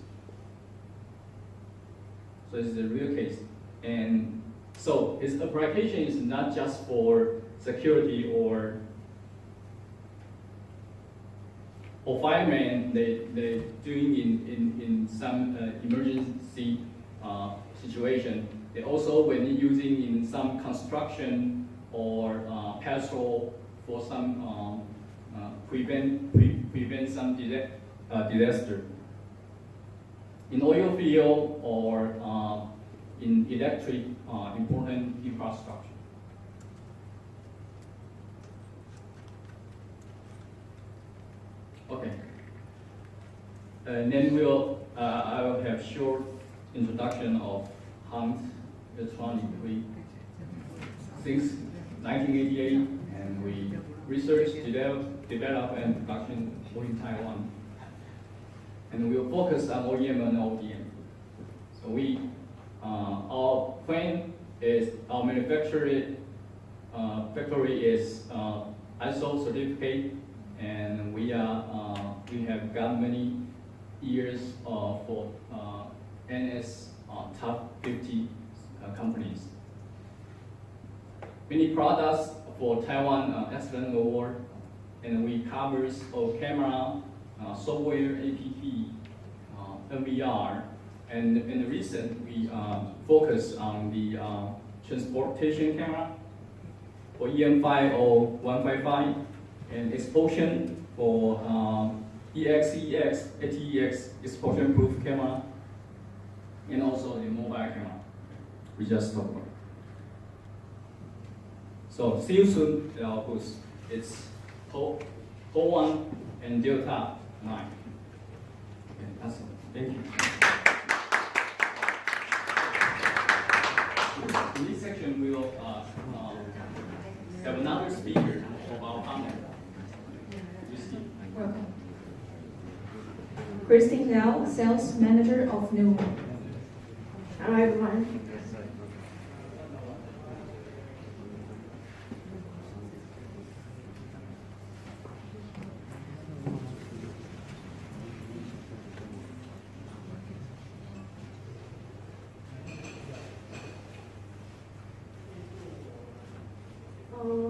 So this is a real case, and so its application is not just for security or firemen. They doing in some emergency situation. They also when using in some construction or patrol for some prevent some disaster. In oil field or in electric important infrastructure. Okay. And then I will have short introduction of Hunt Electronic. Since 1988, and we research, develop and production in Taiwan. And we'll focus on OEM and ODM. So our plan is, our manufacturing factory is ISO certificate, and we have got many years for NS top 50 companies. Many products for Taiwan Excellent Award, and we covers camera, software, app, NVR, and in the recent we focus on the transportation camera for EM5 or 155, and explosion for EX, ATEX explosion-proof camera, and also the mobile camera we just talked about. So see you soon at our booth. It's Hole 1 and Delta 9. Okay, that's it. Thank you. In this section, we will have another speaker of our panel. Welcome. Christine Lau, Sales Manager of New. Hello everyone.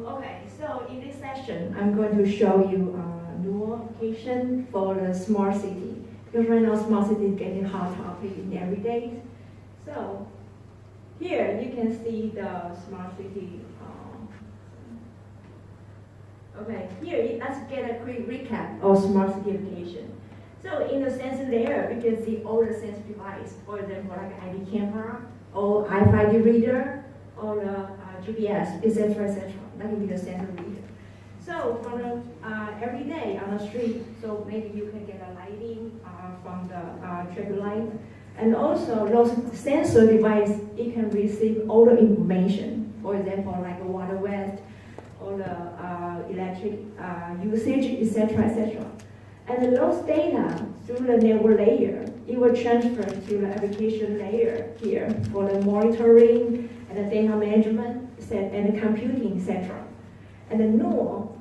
Okay, so in this session, I'm going to show you a new application for the smart city. Because right now, smart city is getting hot topic in every day. So here you can see the smart city. Okay, here let's get a quick recap of smart city application. So in the sensor layer, you can see all the sensor device, for example, like ID camera, or RFID reader, or the GPS, etc., etc. That can be the sensor reader. So from the, every day on the street, so maybe you can get a lighting from the traffic light. And also those sensor device, it can receive all the information. For example, like water waste, or the electric usage, etc., etc. And those data through the network layer, it will transfer to the application layer here for the monitoring and the data management and the computing, etc. And the NOR,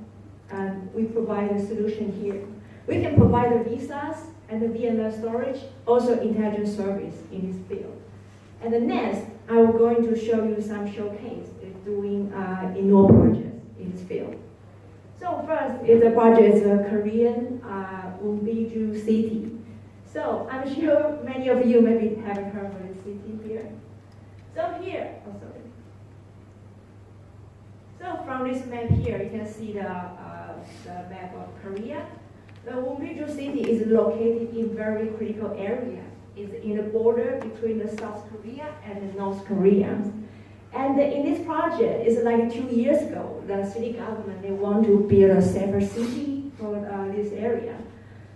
we provide a solution here. We can provide the visas and the VMware storage, also intelligent service in this field. And the next, I'm going to show you some showcase doing in NOR projects in this field. So first, is the project is a Korean Umbiju city. So I'm sure many of you maybe haven't heard of this city here. So here, oh sorry. So from this map here, you can see the map of Korea. The Umbiju city is located in very critical area. It's in the border between the South Korea and the North Korea. And in this project, it's like 2 years ago, the city government, they want to build a safer city for this area.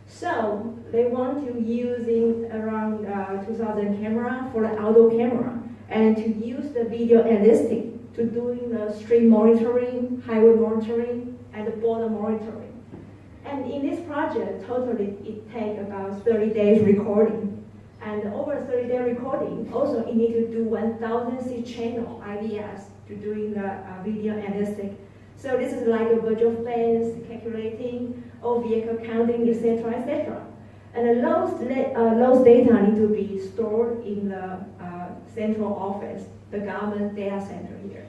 So they want to using around 2,000 camera for the outdoor camera, and to use the video analytics to doing the street monitoring, highway monitoring, and the border monitoring. And in this project, totally it takes about 30 days recording. And over 30-day recording, also you need to do 1,000 channel IVS to doing the video analytics. So this is like a virtual fence, calculating, or vehicle counting, etc., etc. And those data need to be stored in the central office, the government data center here.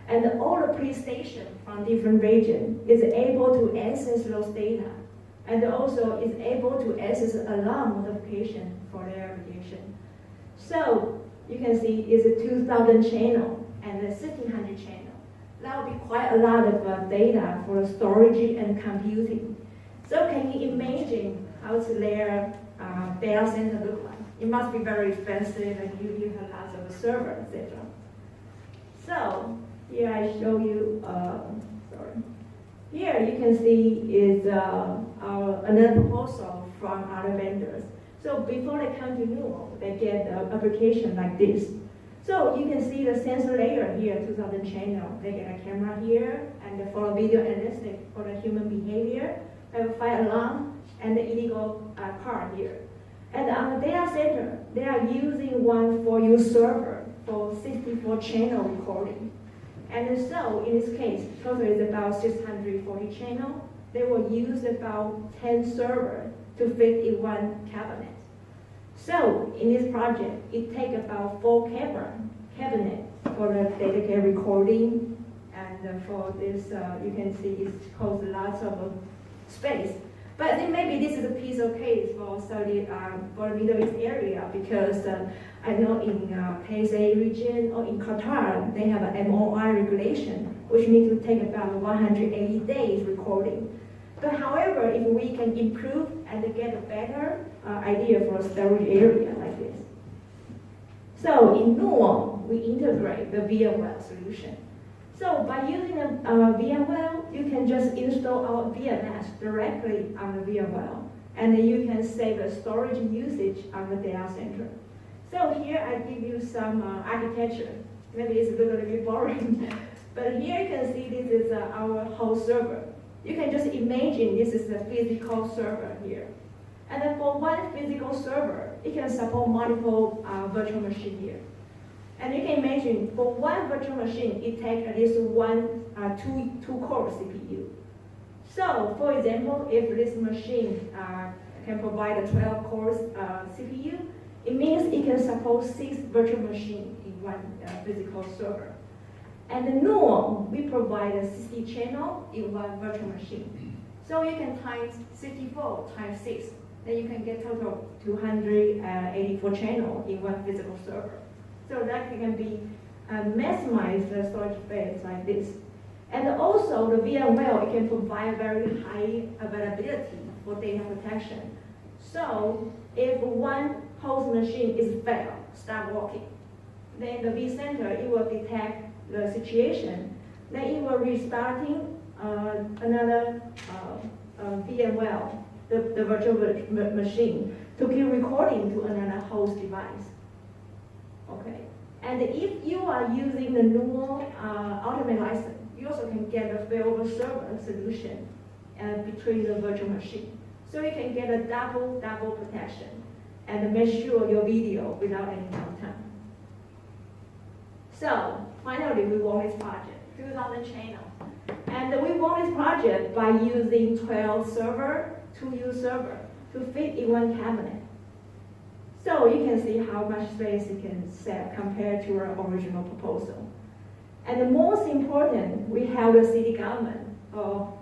And all the police station from different regions is able to access those data, and also is able to access alarm notification for their application. So you can see it's a 2,000 channel and a 1,600 channel. That would be quite a lot of data for storage and computing. So can you imagine how their data center look like? It must be very expensive, and you have lots of servers, etc. So here I show you. Here you can see is another proposal from other vendors. So before they come to Nuo, they get the application like this. So you can see the sensor layer here, 2000 channel. They get a camera here, and for video analytics for the human behavior, have a fire alarm, and the illegal car here. And on the data center, they are using one 4U server for 64 channel recording. And so in this case, total is about 640 channel. They will use about 10 servers to fit in one cabinet. So in this project, it takes about 4 cabinet for the data recording, and for this, you can see it costs lots of space. But I think maybe this is a piece of case for Saudi, for the Middle East area, because I know in KSA region or in Qatar, they have an MOI regulation, which needs to take about 180 days recording. But however, if we can improve and get a better idea for a storage area like this. So in Nuo, we integrate the VMware solution. So by using a VMware, you can just install our VMS directly on the VMware, and then you can save the storage usage on the data center. So here I give you some architecture. Maybe it's a little bit boring, but here you can see this is our whole server. You can just imagine this is the physical server here. And then for one physical server, it can support multiple virtual machines here. And you can imagine for one virtual machine, it takes at least two core CPU. So for example, if this machine can provide a 12 core CPU, it means it can support 6 virtual machines in one physical server. And the Nuo, we provide a 60 channel in one virtual machine. So you can times 64 times 6, then you can get total 284 channel in one physical server. So that can be maximize the storage space like this. And also the VMware, it can provide very high availability for data protection. So if one host machine is failed, stop working, then the vCenter, it will detect the situation, then it will restarting another VMware, the virtual machine, to keep recording to another host device. Okay, and if you are using the Nuo ultimate license, you also can get a failover server solution between the virtual machine. So you can get a double protection and make sure your video without any downtime. So finally, we won this project, 2,000 channels. And we won this project by using 12 server, 2U server, to fit in one cabinet. So you can see how much space you can save compared to our original proposal. And the most important, we have the city government for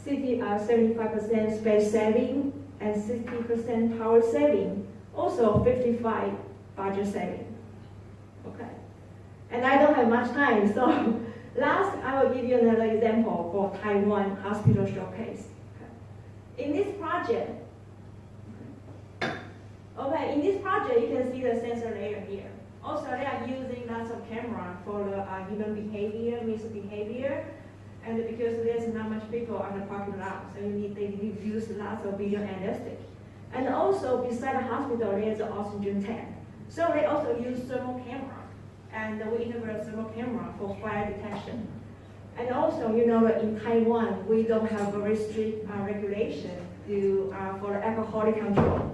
75% space saving and 60% power saving, also 55 budget saving. Okay. And I don't have much time, so last I will give you another example for Taiwan Hospital Showcase. Okay. In this project, you can see the sensor layer here. Also, they are using lots of camera for the human behavior, misbehavior, and because there's not much people on the parking lot, so they use lots of video analytics. And also, beside the hospital, there's an oxygen tank. So they also use thermal camera, and we integrate thermal camera for fire detection. And also, you know that in Taiwan, we don't have very strict regulation for alcoholic control.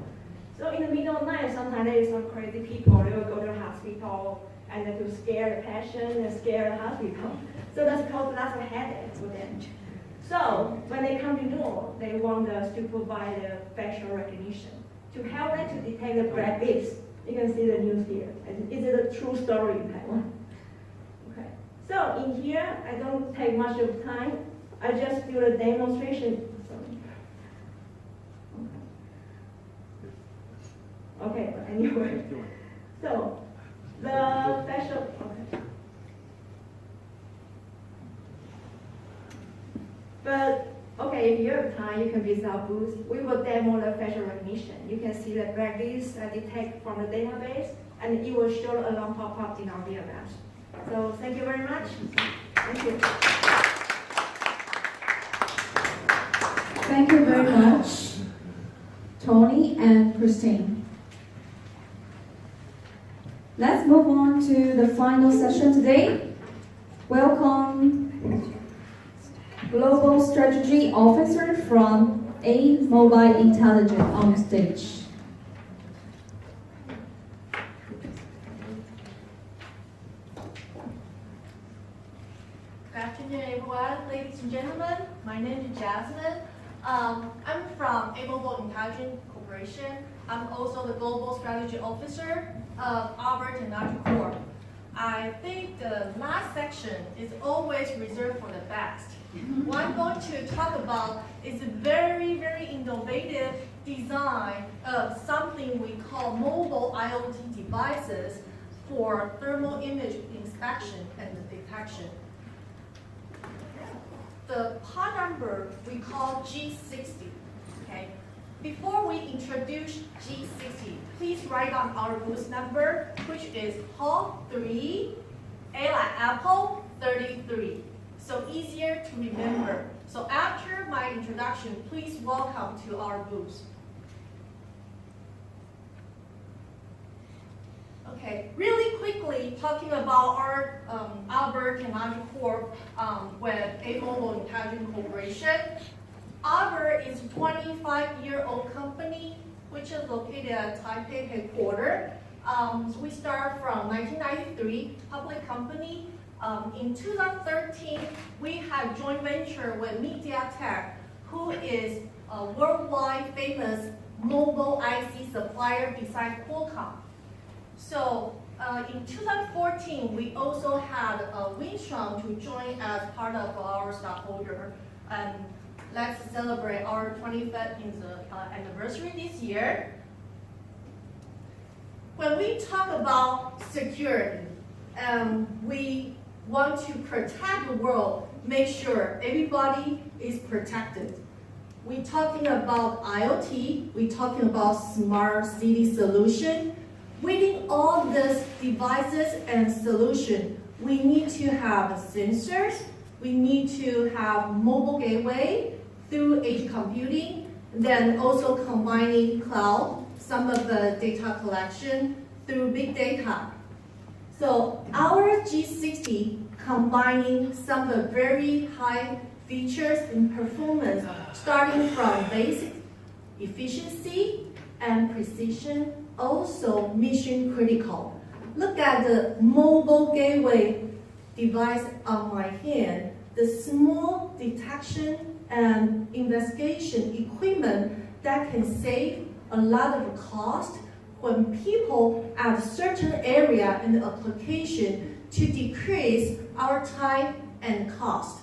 So in the middle of the night, sometimes there is some crazy people, they will go to the hospital and to scare the patient and scare the hospital. So that's caused lots of headaches for them. So when they come to Nuo, they want us to provide a facial recognition to help them to detect the practice. You can see the news here. Is it a true story in Taiwan? Okay. So in here, I don't take much of time. I just do a demonstration. Okay, but anyway. So the facial. Okay. But okay, if you have time, you can visit our booth. We will demo the facial recognition. You can see the practice detect from the database, and it will show the alarm pop up in our VMS. So thank you very much. Thank you. Thank you very much. interesting. Let's move on to the final session today. Welcome Global Strategy Officer from A Mobile Intelligence on stage. Good afternoon, everyone. Ladies and gentlemen, my name is Jasmine. I'm from A Mobile Intelligence Corporation. I'm also the Global Strategy Officer of our technology corp. I think the last section is always reserved for the best. What I'm going to talk about is a very, very innovative design of something we call mobile IoT devices for thermal image inspection and detection. The part number we call G60. Okay. Before we introduce G60, please write down our booth number, which is Hall 3, A like Apple 33. So easier to remember. So after my introduction, please welcome to our booth. Okay, really quickly talking about our technology corp with A Mobile Intelligence Corporation. Arbor is a 25-year-old company which is located at Taipei headquarters. We start from 1993, public company. In 2013, we had joint venture with MediaTek, who is a worldwide famous mobile IC supplier besides Qualcomm. So in 2014, we also had Wistron to join as part of our stockholder. And let's celebrate our 25th anniversary this year. When we talk about security, we want to protect the world, make sure everybody is protected. We're talking about IoT, we're talking about smart city solution. Within all these devices and solutions, we need to have sensors, we need to have mobile gateway through edge computing, then also combining cloud, some of the data collection through big data. So our G60 combining some of the very high features and performance, starting from basic efficiency and precision, also mission critical. Look at the mobile gateway device on my hand. The small detection and investigation equipment that can save a lot of cost when people at a certain area in the application to decrease our time and cost.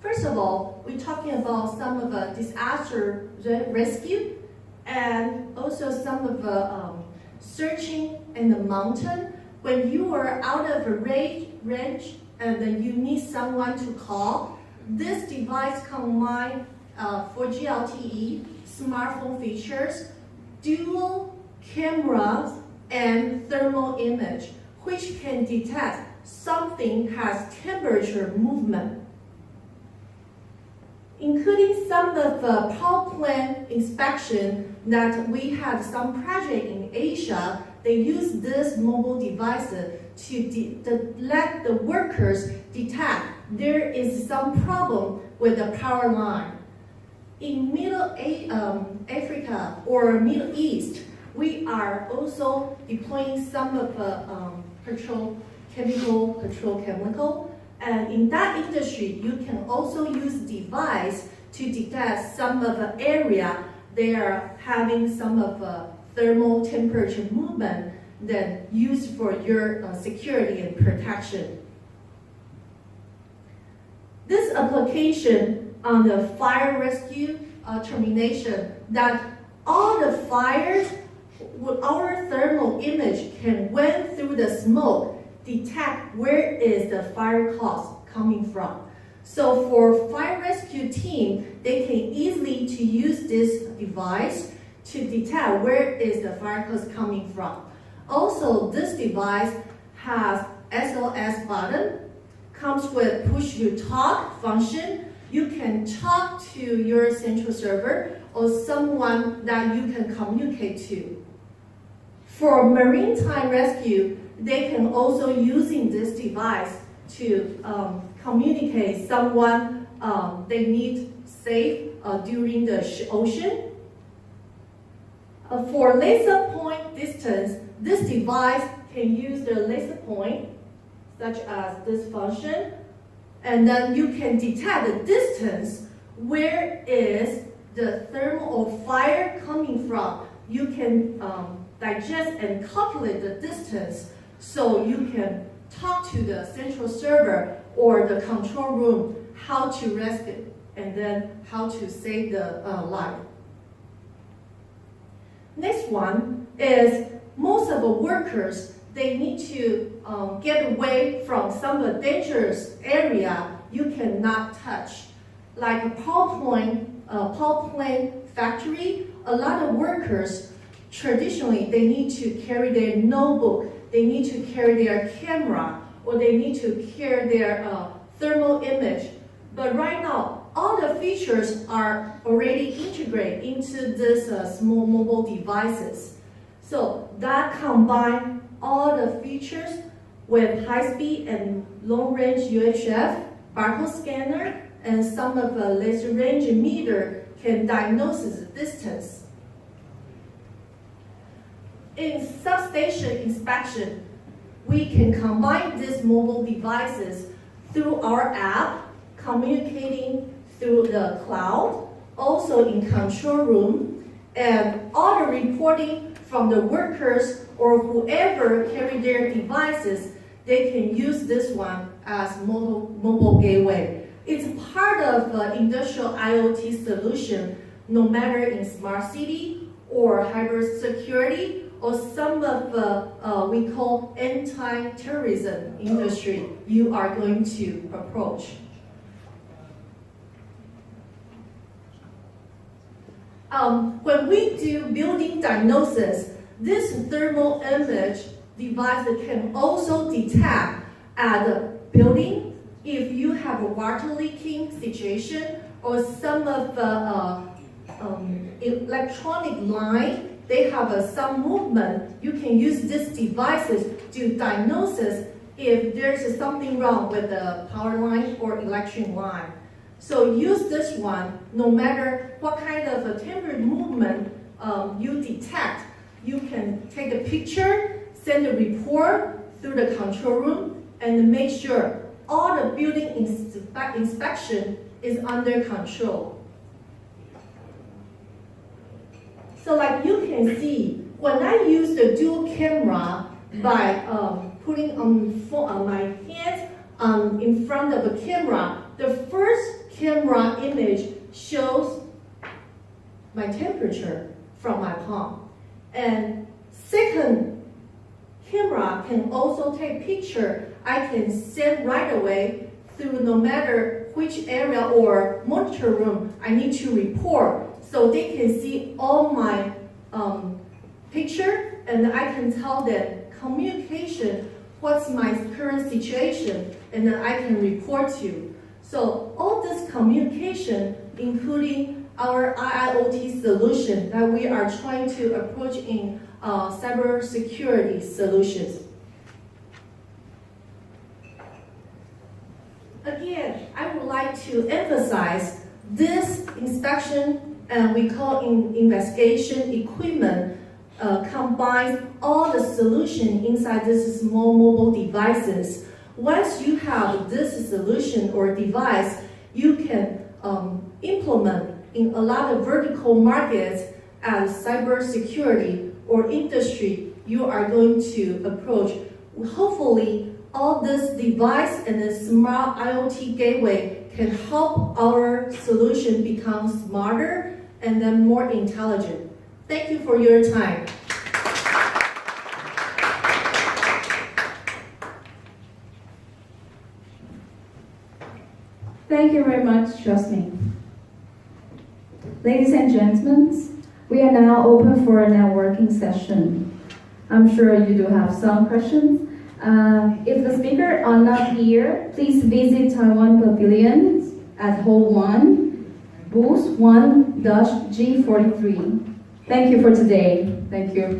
First of all, we're talking about some of the disaster rescue and also some of the searching in the mountain. When you are out of a range and then you need someone to call, this device combines 4G LTE, smartphone features, dual cameras, and thermal image, which can detect something has temperature movement. Including some of the power plant inspection that we had some project in Asia, they use this mobile device to let the workers detect there is some problem with the power line. In Middle Africa or Middle East, we are also deploying some of the petrochemical. And in that industry, you can also use device to detect some of the area they are having some of the thermal temperature movement that used for your security and protection. This application on the fire rescue termination, that all the fires with our thermal image can went through the smoke, detect where is the fire cause coming from. So for fire rescue team, they can easily to use this device to detect where is the fire cause coming from. Also, this device has SOS button, comes with push to talk function. You can talk to your central server or someone that you can communicate to. For maritime rescue, they can also using this device to communicate someone they need safe during the ocean. For laser point distance, this device can use the laser point, such as this function, and then you can detect the distance where is the thermal or fire coming from. You can digest and calculate the distance so you can talk to the central server or the control room how to rescue and then how to save the life. Next one is most of the workers, they need to get away from some dangerous area you cannot touch. Like a power plant factory, a lot of workers, traditionally, they need to carry their notebook, they need to carry their camera, or they need to carry their thermal image. But right now, all the features are already integrated into these small mobile devices. So that combines all the features with high-speed and long-range UHF, barcode scanner, and some of the laser range meter can diagnose the distance. In substation inspection, we can combine these mobile devices through our app, communicating through the cloud, also in control room, and all the reporting from the workers or whoever carry their devices, they can use this one as mobile gateway. It's part of industrial IoT solution, no matter in smart city or hybrid security, or some of we call anti-terrorism industry you are going to approach. When we do building diagnosis, this thermal image device can also detect at the building if you have a water leaking situation or some of the electronic line, they have some movement. You can use these devices to diagnose if there's something wrong with the power line or electric line. So use this one, no matter what kind of a temporary movement you detect, you can take a picture, send a report through the control room, and make sure all the building inspection is under control. So like you can see, when I use the dual camera by putting on my hands in front of the camera, the first camera image shows my temperature from my palm. And second camera can also take picture. I can send right away through no matter which area or monitor room I need to report. So they can see all my picture, and I can tell them communication, what's my current situation, and then I can report to you. So all this communication, including our IIoT solution that we are trying to approach in cybersecurity solutions. Again, I would like to emphasize this inspection and we call investigation equipment combines all the solution inside these small mobile devices. Once you have this solution or device, you can implement in a lot of vertical markets as cybersecurity or industry you are going to approach. Hopefully, all this device and the smart IoT gateway can help our solution become smarter and then more intelligent. Thank you for your time. Thank you very much, Jasmine. Ladies and gentlemen, we are now open for a networking session. I'm sure you do have some questions. If the speakers are not here, please visit Taiwan Pavilion at Hall 1. booth 1-G43. Thank you for today. Thank you.